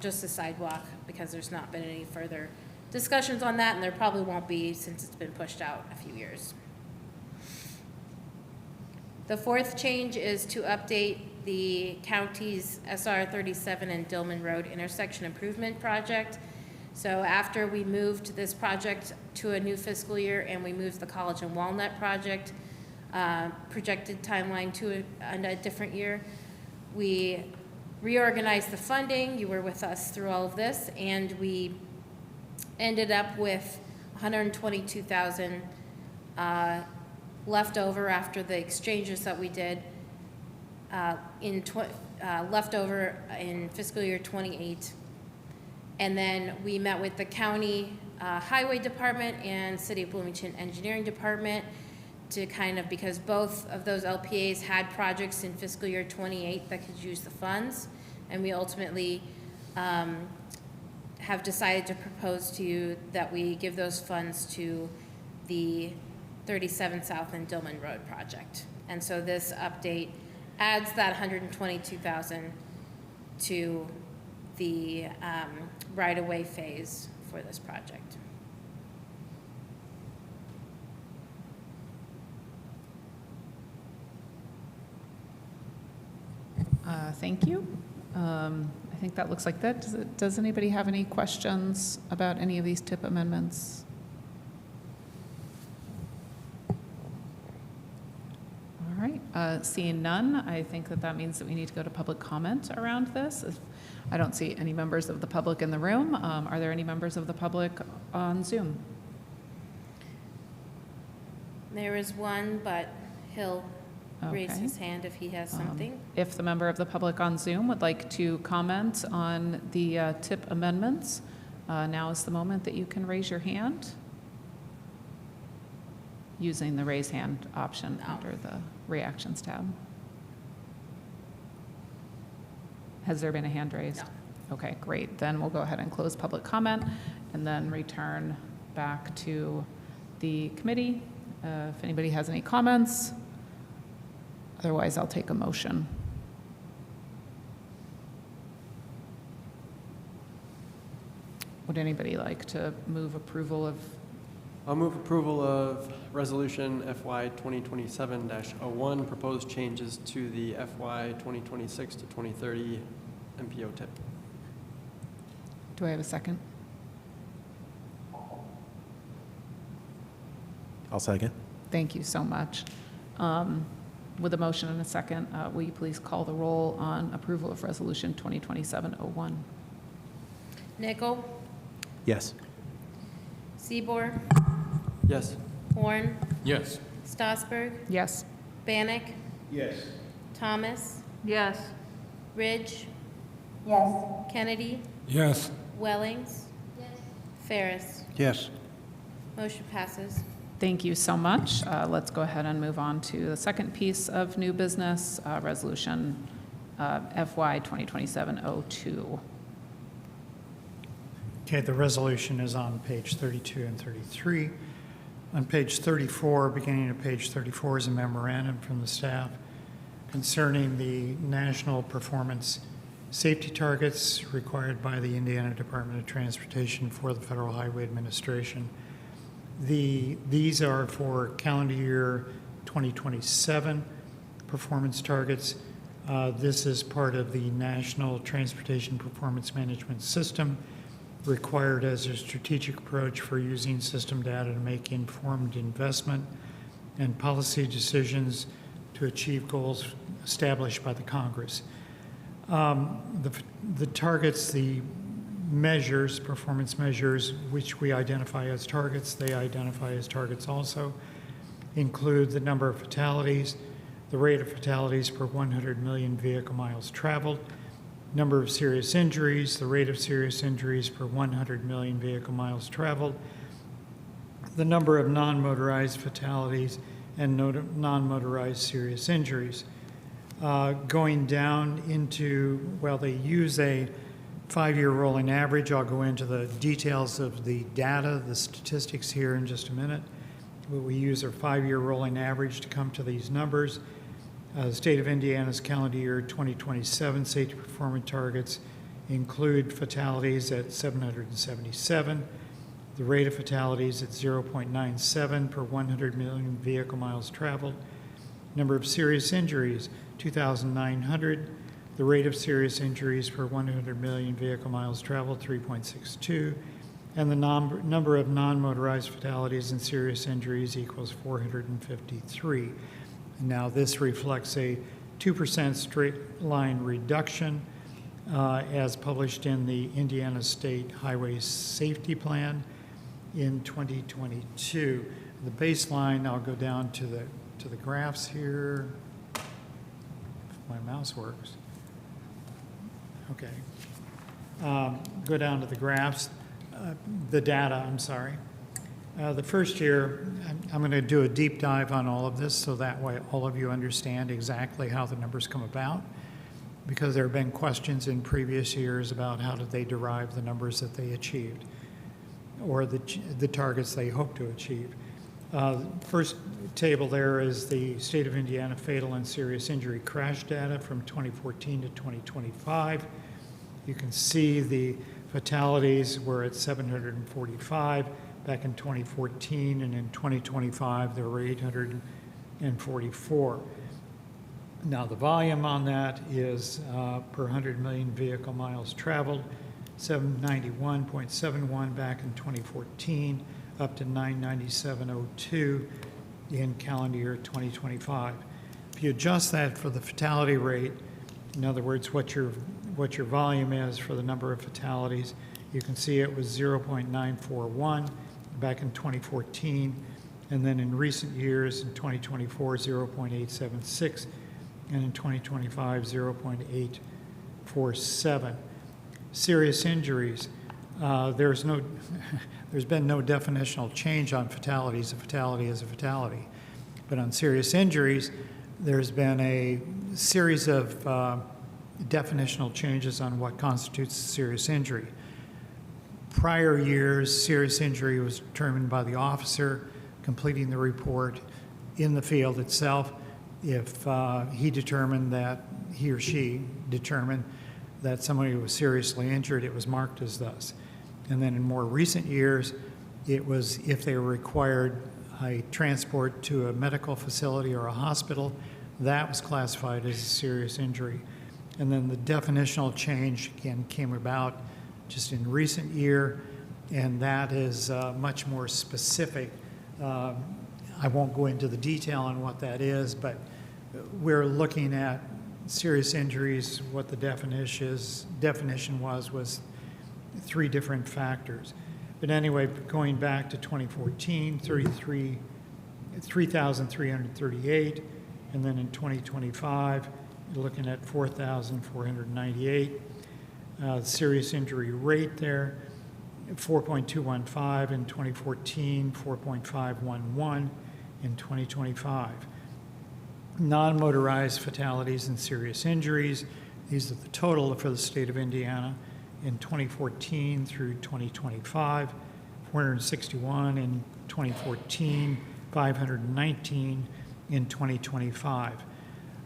just a sidewalk, because there's not been any further discussions on that, and there probably won't be since it's been pushed out a few years. The fourth change is to update the county's SR 37 and Dillman Road intersection improvement project. So after we moved this project to a new fiscal year and we moved the College and Walnut project projected timeline to a different year, we reorganized the funding. You were with us through all of this, and we ended up with $122,000 left over after the exchanges that we did left over in fiscal year 28. And then we met with the county highway department and city of Bloomington engineering department to kind of, because both of those LPAs had projects in fiscal year 28 that could use the funds. And we ultimately have decided to propose to you that we give those funds to the 37 South and Dillman Road project. And so this update adds that $122,000 to the right-of-way phase for this project. Thank you. I think that looks like that. Does anybody have any questions about any of these TIP amendments? All right, seeing none, I think that means that we need to go to public comment around this. I don't see any members of the public in the room. Are there any members of the public on Zoom? There is one, but he'll raise Okay. his hand if he has something. If the member of the public on Zoom would like to comment on the TIP amendments, now is the moment that you can raise your hand using the raise hand option under the reactions tab. Has there been a hand raised? No. Okay, great. Then we'll go ahead and close public comment and then return back to the committee. If anybody has any comments, otherwise I'll take a motion. Would anybody like to move approval of? I'll move approval of Resolution FY 2027-01, proposed changes to the FY 2026 to 2030 MPO TIP. Do I have a second? I'll second. Thank you so much. With a motion and a second, will you please call the roll on approval of Resolution 2027-01? Nickel, Yes. Seaboard, Yes. Horn, Yes. Strasburg, Yes. Bannock, Yes. Thomas, Yes. Ridge, Yes. Kennedy, Yes. Wellings, Ferris. Yes. Motion passes. Thank you so much. Let's go ahead and move on to the second piece of new business, Resolution FY 2027-02. Okay, the resolution is on page 32 and 33. On page 34, beginning of page 34, is a memorandum from the staff concerning the national performance safety targets required by the Indiana Department of Transportation for the Federal Highway Administration. These are for calendar year 2027 performance targets. This is part of the National Transportation Performance Management System, required as a strategic approach for using system data to make informed investment and policy decisions to achieve goals established by the Congress. The targets, the measures, performance measures, which we identify as targets, they identify as targets also, include the number of fatalities, the rate of fatalities per 100 million vehicle miles traveled, number of serious injuries, the rate of serious injuries per 100 million vehicle miles traveled, the number of non-motorized fatalities and non-motorized serious injuries. Going down into, well, they use a 5-year rolling average. I'll go into the details of the data, the statistics here in just a minute. But we use our 5-year rolling average to come to these numbers. The state of Indiana's calendar year 2027 safety performance targets include fatalities at 777, the rate of fatalities at 0.97 per 100 million vehicle miles traveled, number of serious injuries 2,900. The rate of serious injuries per 100 million vehicle miles traveled, 3.62. And the number of non-motorized fatalities and serious injuries equals 453. Now, this reflects a 2% straight line reduction as published in the Indiana State Highway Safety Plan in 2022. The baseline, I'll go down to the graphs here, if my mouse works. Okay. Go down to the graphs, the data, I'm sorry. The first year, I'm going to do a deep dive on all of this so that way all of you understand exactly how the numbers come about, because there have been questions in previous years about how did they derive the numbers that they achieved or the targets they hope to achieve. First table there is the state of Indiana fatal and serious injury crash data from 2014 to 2025. You can see the fatalities were at 745 back in 2014, and in 2025 there were 844. Now the volume on that is per 100 million vehicle miles traveled, 791.71 back in 2014, up to 997.02 in calendar year 2025. If you adjust that for the fatality rate, in other words, what your volume is for the number of fatalities, you can see it was 0.941 back in 2014, and then in recent years, in 2024, 0.876, and in 2025, 0.847. Serious injuries, there's been no definitional change on fatalities. A fatality is a fatality. But on serious injuries, there's been a series of definitional changes on what constitutes a serious injury. Prior years, serious injury was determined by the officer completing the report in the field itself. If he or she determined that somebody was seriously injured, it was marked as thus. And then in more recent years, it was if they required a transport to a medical facility or a hospital, that was classified as a serious injury. And then the definitional change, again, came about just in recent year, and that is much more specific. I won't go into the detail on what that is, but we're looking at serious injuries. What the definition was 3 different factors. But anyway, going back to 2014, 3,338, and then in 2025, you're looking at 4,498. Serious injury rate there, 4.215 in 2014, 4.511 in 2025. Non-motorized fatalities and serious injuries, these are the total for the state of Indiana in 2014 through 2025, 461 in 2014, 519 in 2025.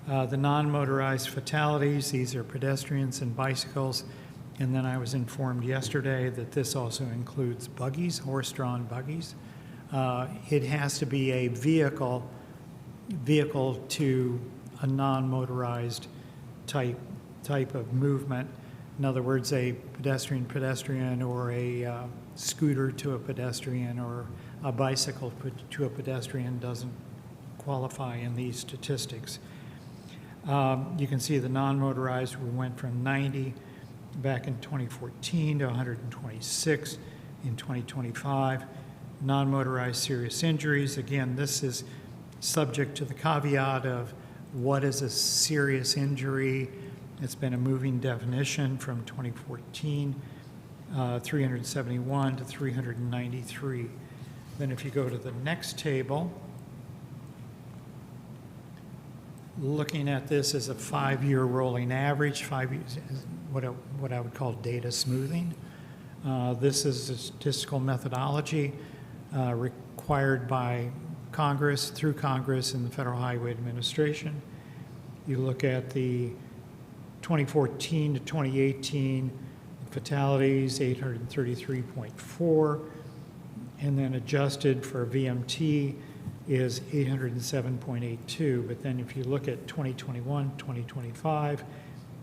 The non-motorized fatalities, these are pedestrians and bicycles, and then I was informed yesterday that this also includes buggies, horse-drawn buggies. It has to be a vehicle to a non-motorized type of movement. In other words, a pedestrian or a scooter to a pedestrian or a bicycle to a pedestrian doesn't qualify in these statistics. You can see the non-motorized, we went from 90 back in 2014 to 126 in 2025. Non-motorized serious injuries, again, this is subject to the caveat of what is a serious injury. It's been a moving definition from 2014, 371 to 393. Then if you go to the next table, looking at this as a 5-year rolling average, 5 years, what I would call data smoothing. This is a statistical methodology required by Congress, through Congress and the Federal Highway Administration. You look at the 2014 to 2018 fatalities, 833.4, and then adjusted for VMT, is 807.82. But then if you look at 2021, 2025,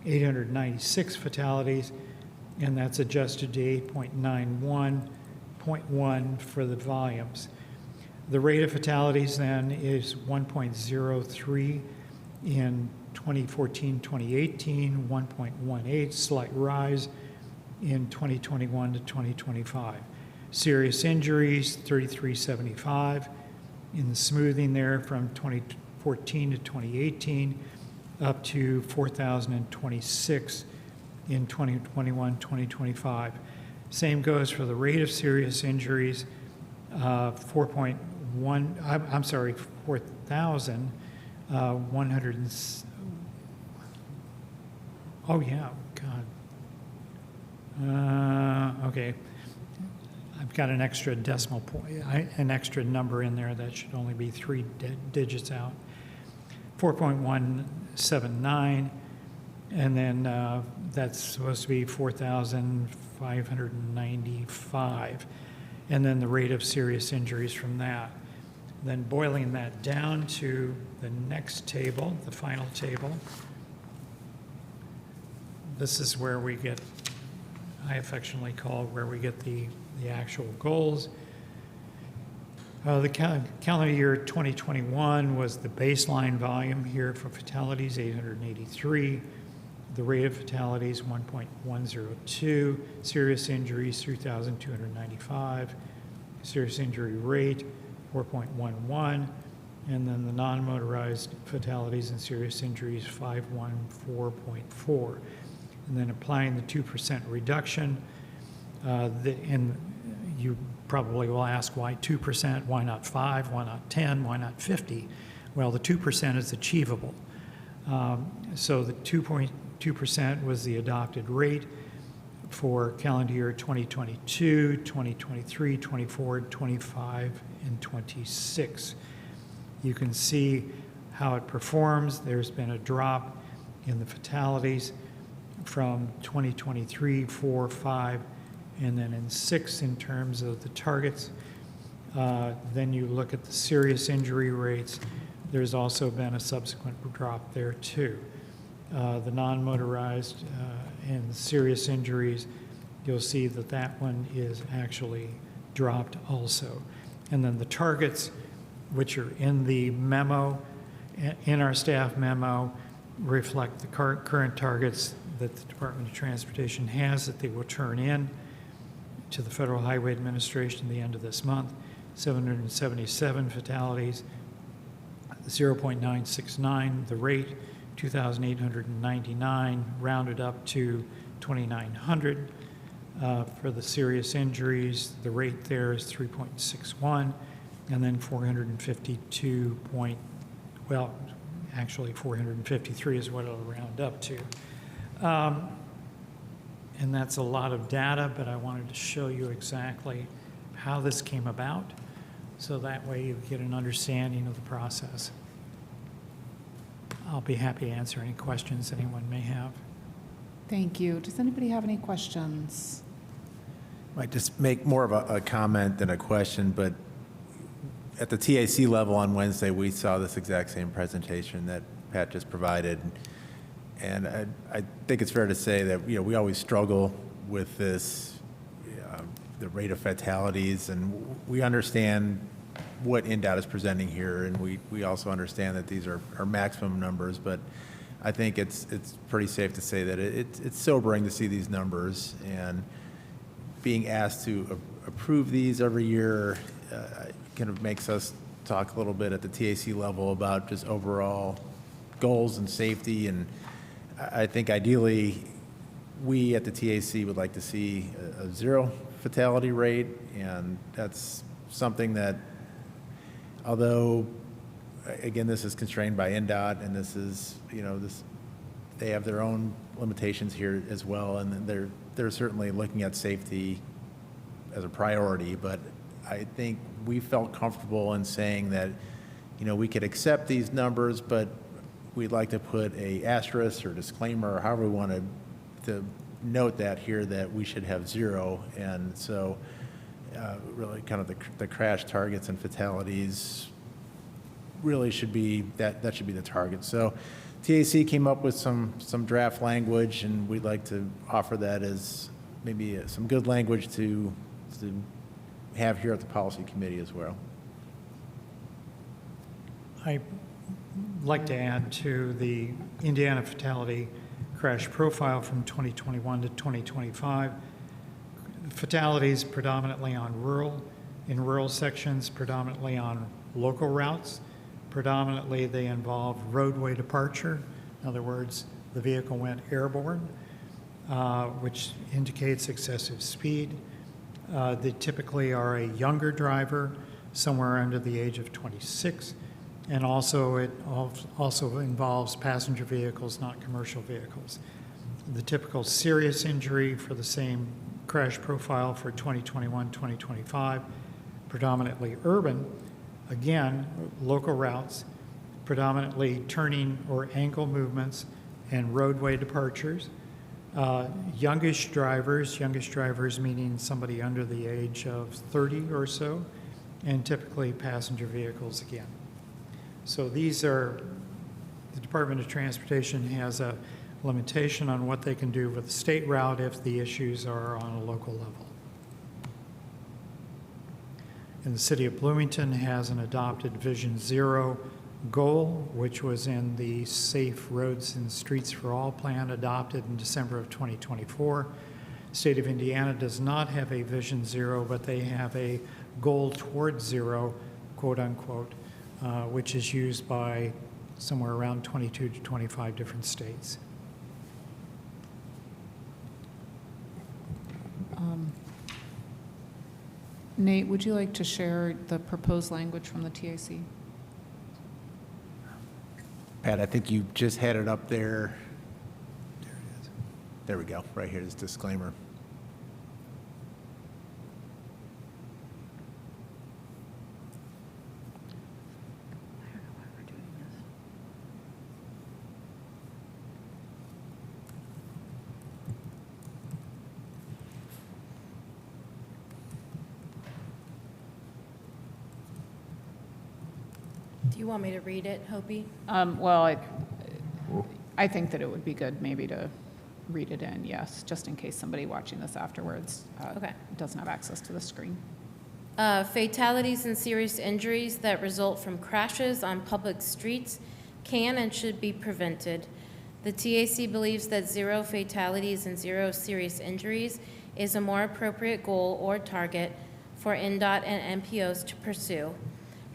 896 fatalities, and that's adjusted to 8.91.1 for the volumes. The rate of fatalities then is 1.03 in 2014, 2018, 1.18, slight rise in 2021 to 2025. Serious injuries, 3375 in the smoothing there from 2014 to 2018, up to 4,026 in 2021, 2025. Same goes for the rate of serious injuries, 4,000, 100, oh yeah, God. Okay. I've got an extra decimal point, an extra number in there that should only be 3 digits out. 4.179, and then that's supposed to be 4,595, and then the rate of serious injuries from that. Then boiling that down to the next table, the final table, this is where we get, I affectionately call where we get the actual goals. The calendar year 2021 was the baseline volume here for fatalities, 883. The rate of fatalities, 1.102. Serious injuries, 3,295. Serious injury rate, 4.11. And then the non-motorized fatalities and serious injuries, 514.4. And then applying the 2% reduction, and you probably will ask why 2%, why not 5, why not 10, why not 50? Well, the 2% is achievable. So the 2.2% was the adopted rate for calendar year 2022, 2023, 24, 25, and 26. You can see how it performs. There's been a drop in the fatalities from 2023, 4, 5, and then in 6 in terms of the targets. Then you look at the serious injury rates. There's also been a subsequent drop there too. The non-motorized and serious injuries, you'll see that that one is actually dropped also. And then the targets, which are in the memo, in our staff memo, reflect the current targets that the Department of Transportation has that they will turn in to the Federal Highway Administration at the end of this month. 777 fatalities, 0.969 the rate, 2,899 rounded up to 2,900. For the serious injuries, the rate there is 3.61, and then 452 well, actually 453 is what it'll round up to. And that's a lot of data, but I wanted to show you exactly how this came about, so that way you get an understanding of the process. I'll be happy to answer any questions anyone may have. Thank you. Does anybody have any questions? Might just make more of a comment than a question, but at the TAC level on Wednesday, we saw this exact same presentation that Pat just provided. And I think it's fair to say that, you know, we always struggle with this, the rate of fatalities, and we understand what NDOT is presenting here, and we also understand that these are maximum numbers, but I think it's pretty safe to say that it's sobering to see these numbers, and being asked to approve these every year kind of makes us talk a little bit at the TAC level about just overall goals and safety. And I think ideally we at the TAC would like to see a 0 fatality rate, and that's something that, although again this is constrained by NDOT, and this is, you know, they have their own limitations here as well, and they're certainly looking at safety as a priority, but I think we felt comfortable in saying that, you know, we could accept these numbers, but we'd like to put a asterisk or disclaimer, or however we want to note that here, that we should have 0. And so really kind of the crash targets and fatalities really should be, that should be the target. So TAC came up with some draft language, and we'd like to offer that as maybe some good language to have here at the policy committee as well. I'd like to add to the Indiana fatality crash profile from 2021 to 2025. Fatalities predominantly in rural sections, predominantly on local routes. Predominantly, they involve roadway departure. In other words, the vehicle went airborne, which indicates excessive speed. They typically are a younger driver, somewhere under the age of 26. And also, it also involves passenger vehicles, not commercial vehicles. The typical serious injury for the same crash profile for 2021, 2025, predominantly urban, again, local routes, predominantly turning or ankle movements and roadway departures. Youngish drivers meaning somebody under the age of 30 or so, and typically passenger vehicles again. So these are, the Department of Transportation has a limitation on what they can do with the state route if the issues are on a local level. And the city of Bloomington has an adopted Vision Zero goal, which was in the Safe Roads and Streets for All plan adopted in December of 2024. The state of Indiana does not have a Vision Zero, but they have a goal towards zero, quote unquote, which is used by somewhere around 22 to 25 different states. Nate, would you like to share the proposed language from the TAC? Pat, I think you just had it up there. There it is. There we go, right here, this disclaimer. Do you want me to read it, Hopi? Well, I think that it would be good maybe to read it in, yes, just in case somebody watching this afterwards Okay. doesn't have access to the screen. Fatalities and serious injuries that result from crashes on public streets can and should be prevented. The TAC believes that zero fatalities and zero serious injuries is a more appropriate goal or target for NDOT and MPOs to pursue.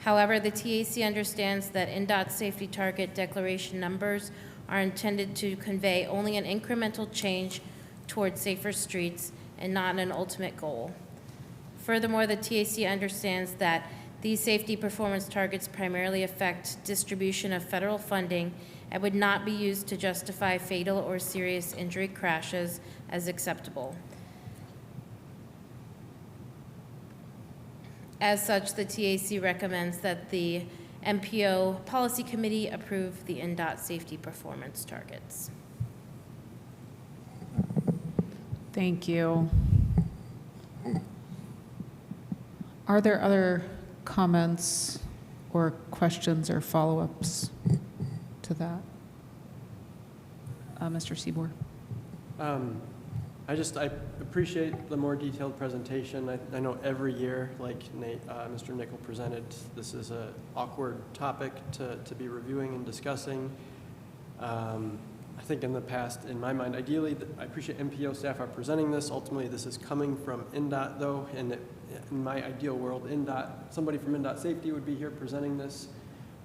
However, the TAC understands that NDOT safety target declaration numbers are intended to convey only an incremental change towards safer streets and not an ultimate goal. Furthermore, the TAC understands that these safety performance targets primarily affect distribution of federal funding and would not be used to justify fatal or serious injury crashes as acceptable. As such, the TAC recommends that the MPO Policy Committee approve the NDOT safety performance targets. Thank you. Are there other comments or questions or follow-ups to that? Mr. Seaboard? I appreciate the more detailed presentation. I know every year, like Mr. Nickel presented, this is an awkward topic to be reviewing and discussing. I think in the past, in my mind, ideally, I appreciate MPO staff are presenting this. Ultimately, this is coming from NDOT, though, and in my ideal world, somebody from NDOT Safety would be here presenting this,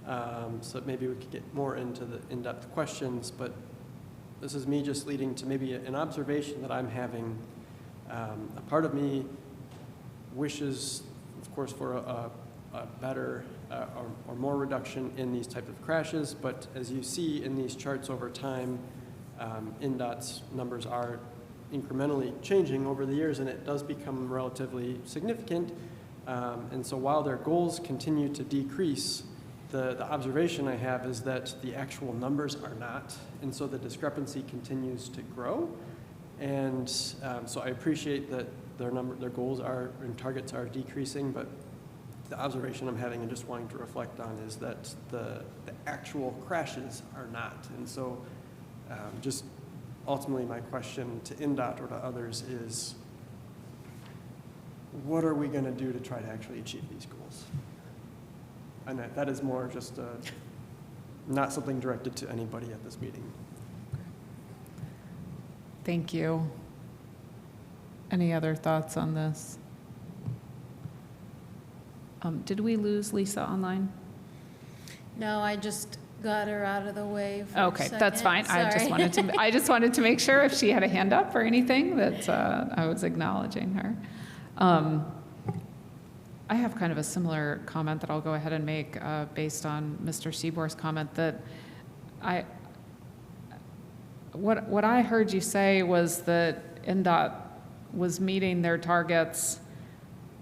so maybe we could get more into the in-depth questions, but this is me just leading to maybe an observation that I'm having. A part of me wishes, of course, for a better or more reduction in these type of crashes, but as you see in these charts over time, NDOT's numbers are incrementally changing over the years, and it does become relatively significant. And so while their goals continue to decrease, the observation I have is that the actual numbers are not, and so the discrepancy continues to grow. And so I appreciate that their goals and targets are decreasing, but the observation I'm having and just wanting to reflect on is that the actual crashes are not. And so just ultimately my question to INDOT or to others is, what are we going to do to try to actually achieve these goals? And that is more just not something directed to anybody at this meeting. Thank you. Any other thoughts on this? Did we lose Lisa online? No, I just got her out of the way for Okay, that's fine. I just wanted to make sure if she had a hand up or anything that I was acknowledging her. I have kind of a similar comment that I'll go ahead and make based on Mr. Seabor's comment that what I heard you say was that NDOT was meeting their targets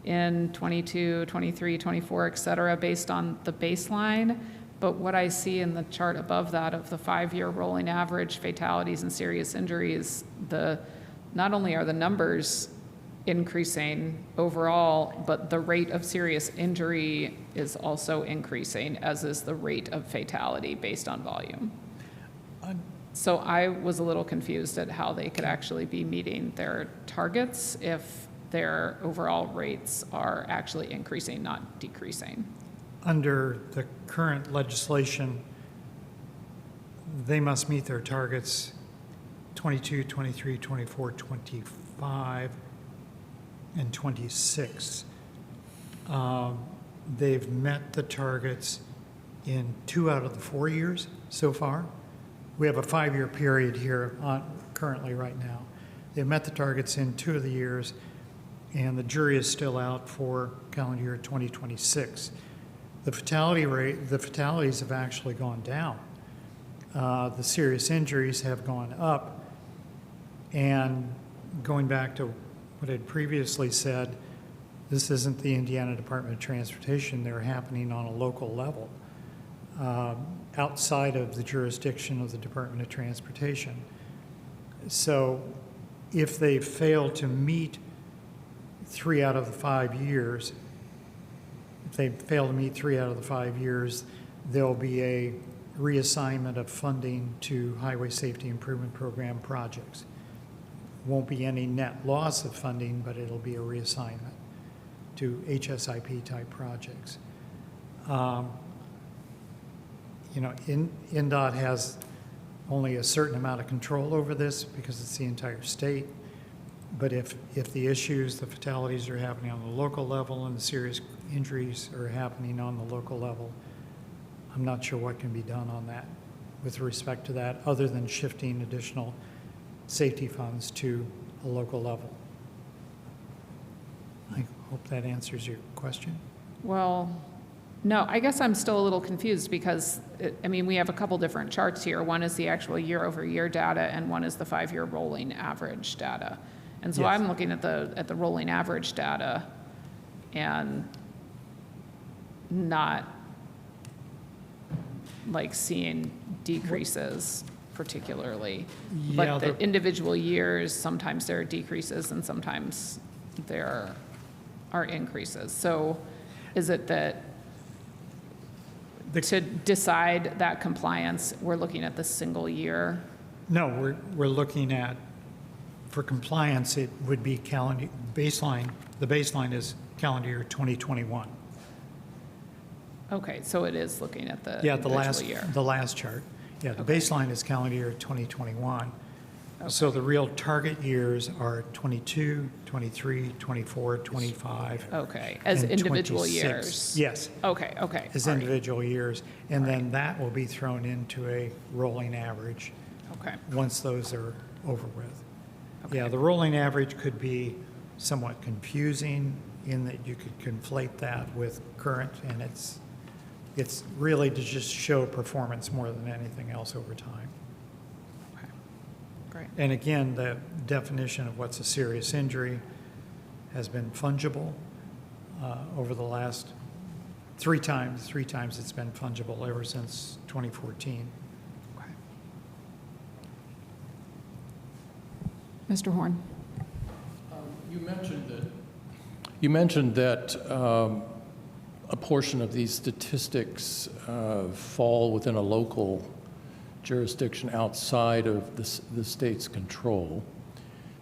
in 22, 23, 24, et cetera, based on the baseline. But what I see in the chart above that of the 5-year rolling average fatalities and serious injuries, not only are the numbers increasing overall, but the rate of serious injury is also increasing, as is the rate of fatality based on volume. So I was a little confused at how they could actually be meeting their targets if their overall rates are actually increasing, not decreasing. Under the current legislation, they must meet their targets 22, 23, 24, 25, and 26. They've met the targets in 2 out of the 4 years so far. We have a 5-year period here currently right now. They've met the targets in 2 of the years, and the jury is still out for calendar year 2026. The fatalities have actually gone down. The serious injuries have gone up. And going back to what I'd previously said, this isn't the Indiana Department of Transportation. They're happening on a local level, outside of the jurisdiction of the Department of Transportation. So if they fail to meet 3 out of the 5 years, if they fail to meet 3 out of the 5 years, there'll be a reassignment of funding to Highway Safety Improvement Program projects. Won't be any net loss of funding, but it'll be a reassignment to HSIP type projects. INDOT has only a certain amount of control over this because it's the entire state. But if the issues, the fatalities are happening on the local level and the serious injuries are happening on the local level, I'm not sure what can be done on that with respect to that, other than shifting additional safety funds to a local level. I hope that answers your question. Well, no, I guess I'm still a little confused because, we have a couple different charts here. One is the actual year-over-year data, and one is the 5-year rolling average data. And so Yes. I'm looking at the rolling average data and not like seeing decreases particularly. Yeah, But the individual years, sometimes there are decreases and sometimes there are increases. So is it that to decide that compliance, we're looking at the single year? No, we're looking at, for compliance, it would be calendar baseline. The baseline is calendar year 2021. Okay, so it is looking at the Yeah, individual year. the last chart. Yeah, the Okay. baseline is calendar year 2021. So Okay. the real target years are 22, 23, 24, 25. Okay, as and individual 26. years? Yes, Okay, as all right, individual years. And then that will be thrown into a rolling average okay, once those are over with. Okay. Yeah, the rolling average could be somewhat confusing in that you could conflate that with current, and it's really to just show performance more than anything else over time. okay, great. And again, the definition of what's a serious injury has been fungible over the last 3 times. 3 times it's been fungible ever since 2014. Okay. Mr. Horn? You mentioned that a portion of these statistics fall within a local jurisdiction outside of the state's control.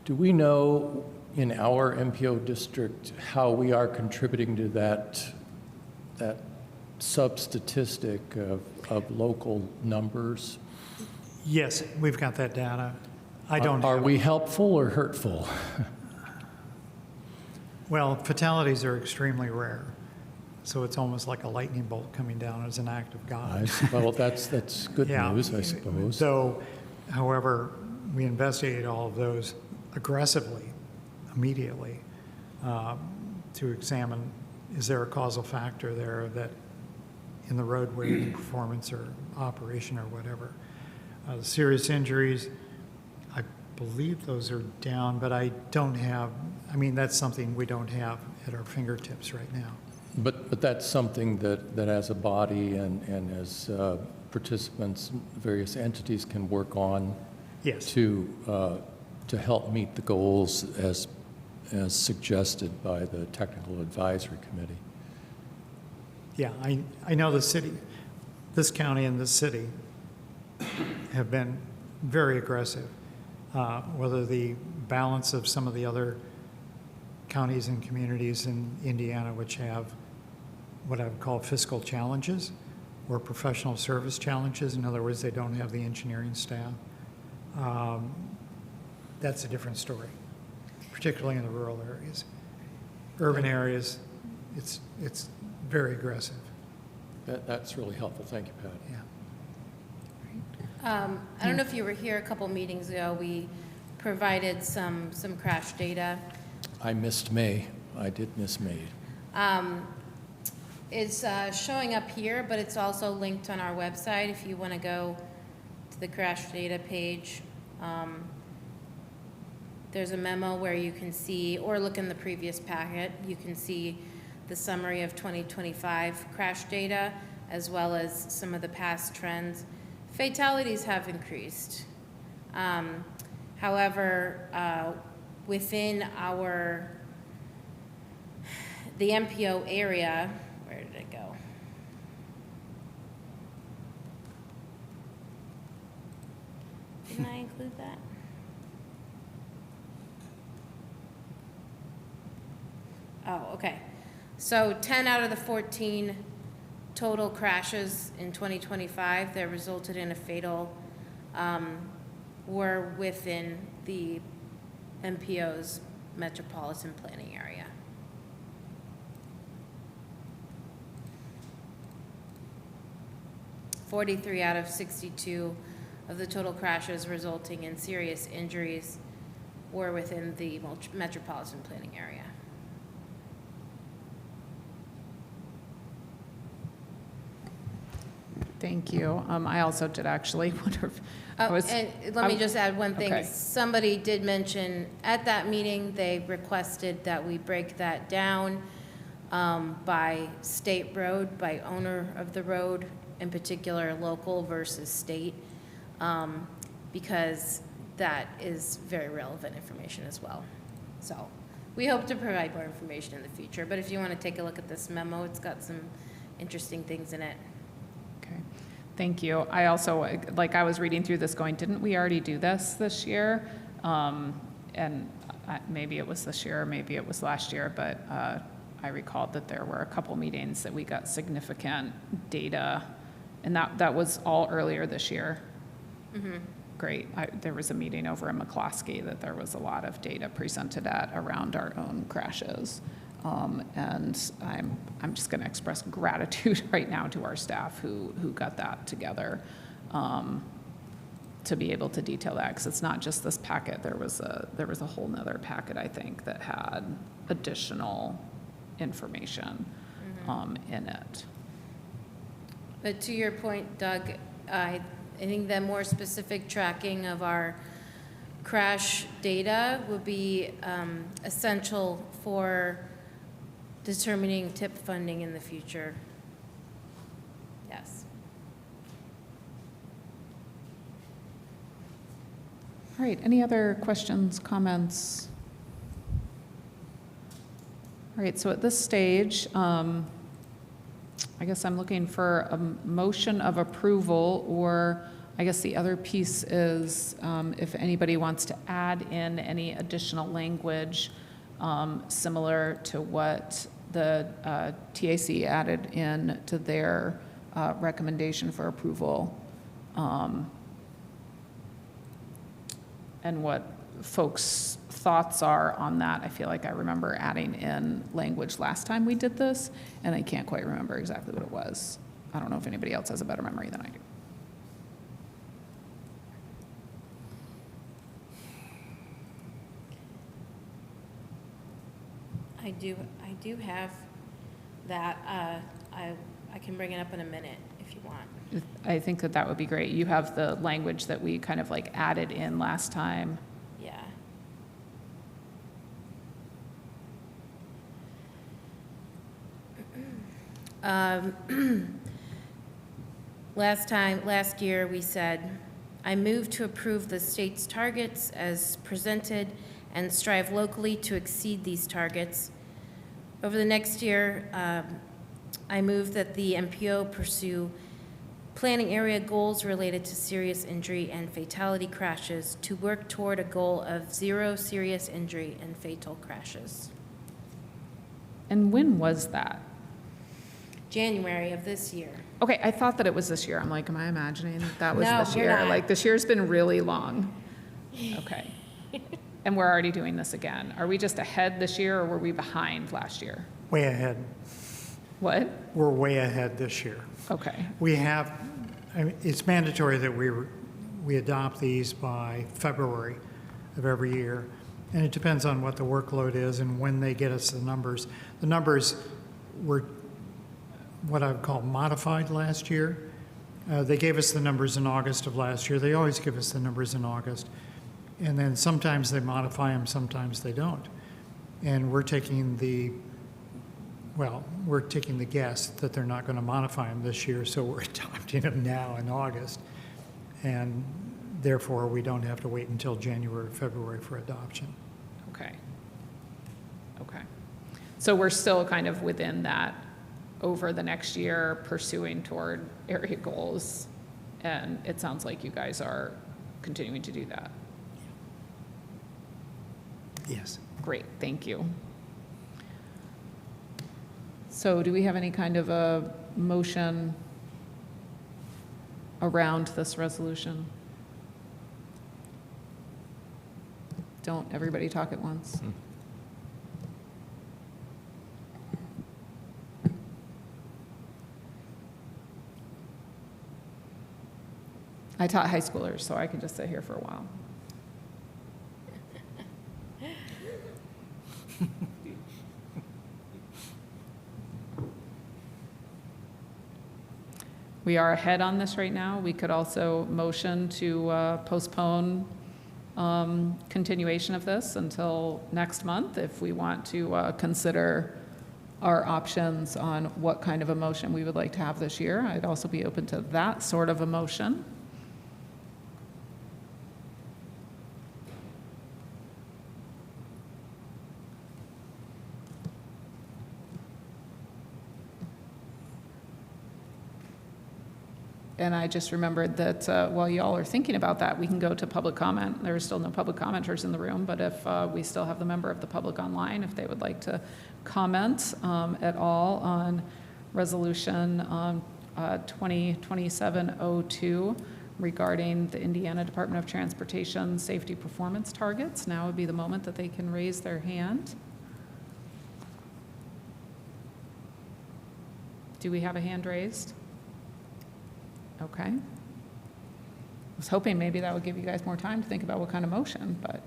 Do we know in our MPO district how we are contributing to that sub-statistic of local numbers? Yes, we've got that data. I don't Are have we it. helpful or hurtful? Well, fatalities are extremely rare, so it's almost like a lightning bolt coming down as an act of God. Well, that's good Yeah. news, I suppose. So, however, we investigate all of those aggressively, immediately, to examine, is there a causal factor there that in the roadway performance or operation or whatever. The serious injuries, I believe those are down, but I don't have, I mean, that's something we don't have at our fingertips right now. But that's something that as a body and as participants, various entities can work on Yes. to help meet the goals as suggested by the Technical Advisory Committee. Yeah, I know the city, this county and this city have been very aggressive. Whether the balance of some of the other counties and communities in Indiana which have what I would call fiscal challenges or professional service challenges, in other words, they don't have the engineering staff, that's a different story, particularly in the rural areas. Urban areas, it's very aggressive. That's really helpful. Thank you, Pat. Yeah. I don't know if you were here a couple meetings ago, we provided some crash data. I missed May. I did miss May. It's showing up here, but it's also linked on our website if you want to go to the crash data page. There's a memo where you can see, or look in the previous packet, you can see the summary of 2025 crash data, as well as some of the past trends. Fatalities have increased. However, within the MPO area, where did it go? Didn't I include that? Oh, okay. So 10 out of the 14 total crashes in 2025 that resulted in a fatal were within the MPO's metropolitan planning area. "43 out of 62 of the total crashes resulting in serious injuries were within the metropolitan planning area." Thank you. I also did actually wonder if I Oh, was. and let me just add one thing. Okay. Somebody did mention, at that meeting, they requested that we break that down by state road, by owner of the road, in particular local versus state, because that is very relevant information as well. So we hope to provide more information in the future, but if you want to take a look at this memo, it's got some interesting things in it. Okay, thank you. I also, I was reading through this going, didn't we already do this year? And maybe it was this year, or maybe it was last year, but I recalled that there were a couple meetings that we got significant data, and that was all earlier this year. Mm-hmm. Great. There was a meeting over in McCloskey that there was a lot of data presented at around our own crashes. And I'm just going to express gratitude right now to our staff who got that together to be able to detail that, because it's not just this packet. There was a whole nother packet, I think, that had additional information in it. But to your point, Doug, I think that more specific tracking of our crash data would be essential for determining TIP funding in the future. Yes. All right, any other questions, comments? All right, so at this stage, I guess I'm looking for a motion of approval, or I guess the other piece is if anybody wants to add in any additional language similar to what the TAC added in to their recommendation for approval, and what folks' thoughts are on that. I feel like I remember adding in language last time we did this, and I can't quite remember exactly what it was. I don't know if anybody else has a better memory than I do. I do have that. I can bring it up in a minute if you want. I think that would be great. You have the language that we kind of like added in last time. Yeah. Last year, we said, I move to approve the state's targets as presented and strive locally to exceed these targets. Over the next year, I move that the MPO pursue planning area goals related to serious injury and fatality crashes to work toward a goal of 0 serious injury and fatal crashes. And when was that? January of this year. Okay, I thought that it was this year. I'm like, am I imagining that was No, this you're year? not. Like, this year's been really long. Okay. And we're already doing this again. Are we just ahead this year, or were we behind last year? Way ahead. What? We're way ahead this year. Okay. We have, I mean, it's mandatory that we adopt these by February of every year. And it depends on what the workload is and when they get us the numbers. The numbers were what I would call modified last year. They gave us the numbers in August of last year. They always give us the numbers in August. And then sometimes they modify them, sometimes they don't. And we're taking the guess that they're not going to modify them this year, so we're adopting them now in August. And therefore, we don't have to wait until January or February for adoption. Okay. Okay. So we're still kind of within that over the next year pursuing toward area goals. And it sounds like you guys are continuing to do that. Yes. Great, thank you. So do we have any kind of a motion around this resolution? Don't everybody talk at once. I taught high schoolers, so I can just sit here for a while. We are ahead on this right now. We could also motion to postpone continuation of this until next month if we want to consider our options on what kind of a motion we would like to have this year. I'd also be open to that sort of a motion. And I just remembered that while y'all are thinking about that, we can go to public comment. There are still no public commenters in the room, but if we still have the member of the public online, if they would like to comment at all on Resolution 2027-02 regarding the Indiana Department of Transportation safety performance targets, now would be the moment that they can raise their hand. Do we have a hand raised? Okay. I was hoping maybe that would give you guys more time to think about what kind of motion, but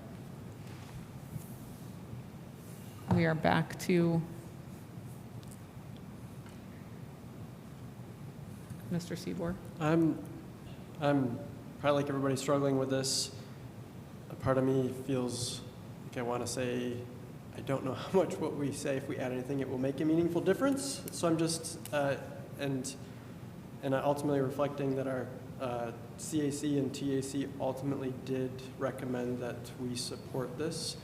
we are back to Mr. Seaboard. I'm probably like everybody struggling with this. A part of me feels like I want to say, I don't know how much what we say, if we add anything, it will make a meaningful difference. So I'm just, and ultimately reflecting that our CAC and TAC ultimately did recommend that we support this.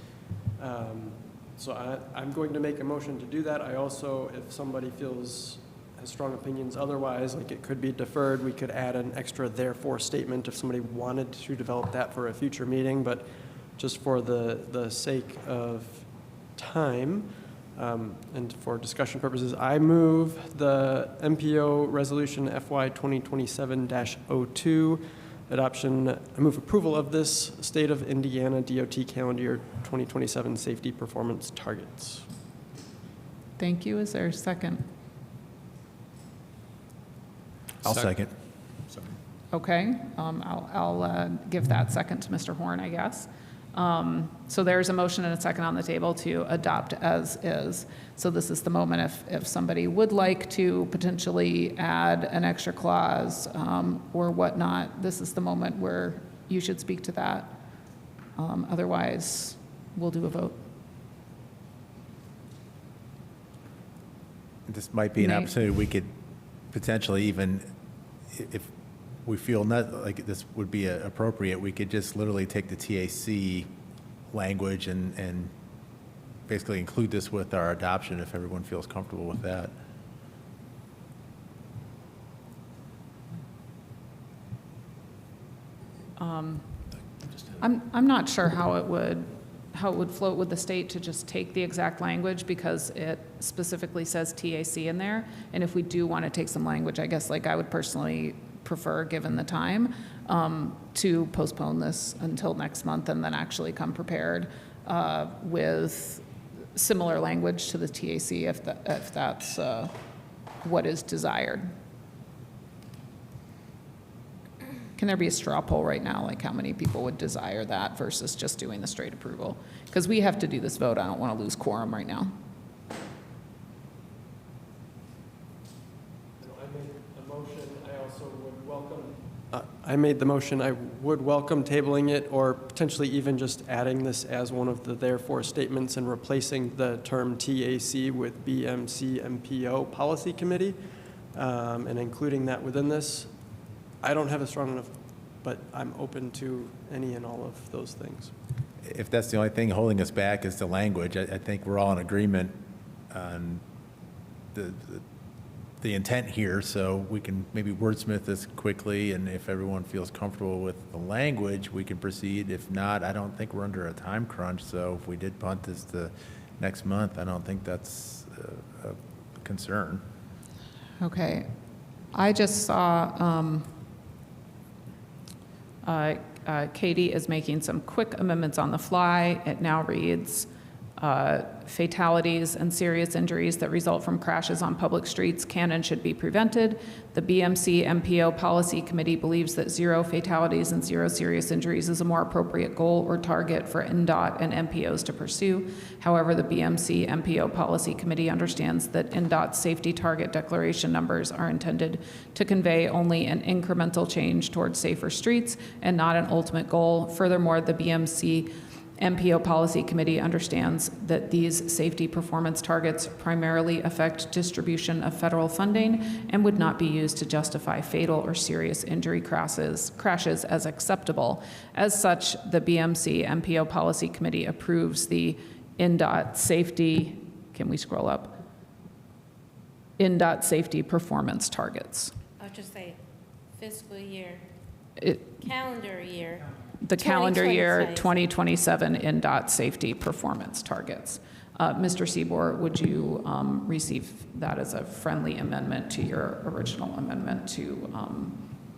So I'm going to make a motion to do that. I also, if somebody feels has strong opinions otherwise, like it could be deferred. We could add an extra therefore statement if somebody wanted to develop that for a future meeting, but just for the sake of time and for discussion purposes, I move the MPO Resolution FY 2027-02 adoption. I move approval of this State of Indiana DOT calendar year 2027 safety performance targets. Thank you. Is there a second? I'll second. Okay, I'll give that second to Mr. Horn, I guess. So there's a motion and a second on the table to adopt as is. So this is the moment if somebody would like to potentially add an extra clause or whatnot, this is the moment where you should speak to that. Otherwise, we'll do a vote. This might be an Nate? opportunity we could potentially even, if we feel not like this would be appropriate, we could just literally take the TAC language and basically include this with our adoption if everyone feels comfortable with that. I'm not sure how it would float with the state to just take the exact language because it specifically says TAC in there. And if we do want to take some language, I guess like I would personally prefer, given the time, to postpone this until next month and then actually come prepared with similar language to the TAC if that's what is desired. Can there be a straw poll right now, like how many people would desire that versus just doing the straight approval? Because we have to do this vote. I don't want to lose quorum right now. I made the motion. I also would welcome. I made the motion. I would welcome tabling it or potentially even just adding this as one of the therefore statements and replacing the term TAC with BMC MPO Policy Committee and including that within this. I don't have a strong enough, but I'm open to any and all of those things. If that's the only thing holding us back is the language, I think we're all in agreement on the intent here, so we can maybe wordsmith this quickly, and if everyone feels comfortable with the language, we can proceed. If not, I don't think we're under a time crunch, so if we did punt this to next month, I don't think that's a concern. Okay. I just saw Katie is making some quick amendments on the fly. It now reads, fatalities and serious injuries that result from crashes on public streets can and should be prevented. The BMC MPO Policy Committee believes that 0 fatalities and 0 serious injuries is a more appropriate goal or target for NDOT and MPOs to pursue. However, the BMC MPO Policy Committee understands that NDOT's safety target declaration numbers are intended to convey only an incremental change towards safer streets and not an ultimate goal. Furthermore, the BMC MPO Policy Committee understands that these safety performance targets primarily affect distribution of federal funding and would not be used to justify fatal or serious injury crashes as acceptable. As such, the BMC MPO Policy Committee approves the NDOT safety, can we scroll up? NDOT safety performance targets. I'll just say fiscal year, It, calendar year. the calendar year 2027. 2027 NDOT safety performance targets. Mr. Seabour, would you receive that as a friendly amendment to your original amendment to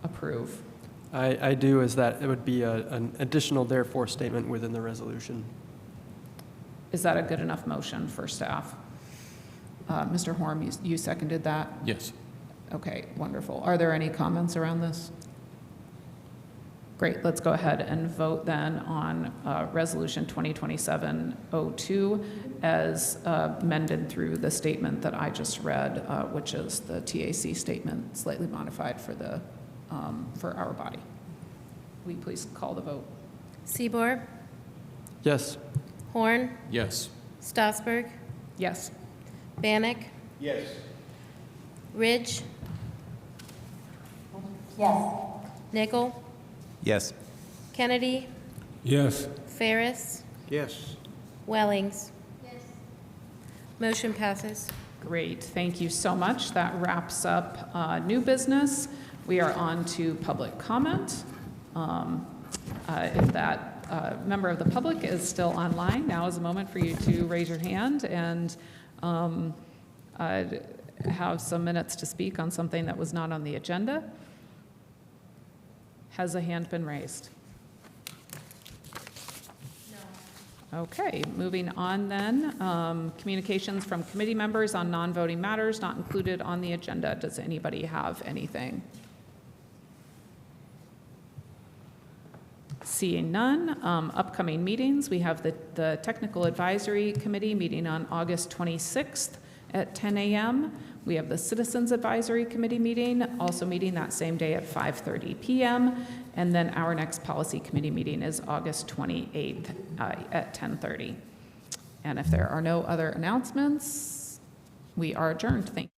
approve? I do, as that it would be an additional therefore statement within the resolution. Is that a good enough motion for staff? Mr. Horn, you seconded that? Yes. Okay, wonderful. Are there any comments around this? Great, let's go ahead and vote then on Resolution 2027-02 as amended through the statement that I just read, which is the TAC statement, slightly modified for our body. Will you please call the vote? Seabour, Yes. Horn, Yes. Strasburg, Yes. Bannock, Yes. Ridge, Yes. Nickel, Yes. Kennedy, Yes. Ferris, Yes. Wellings. Motion passes. Great, thank you so much. That wraps up new business. We are on to public comment. If that member of the public is still online, now is a moment for you to raise your hand and have some minutes to speak on something that was not on the agenda. Has a hand been raised? Okay, moving on then. Communications from committee members on non-voting matters not included on the agenda. Does anybody have anything? Seeing none. Upcoming meetings, we have the Technical Advisory Committee meeting on August 26th at 10 a.m. We have the Citizens Advisory Committee meeting, also meeting that same day at 5:30 p.m. And then our next Policy Committee meeting is August 28th at 10:30. And if there are no other announcements, we are adjourned. Thank you.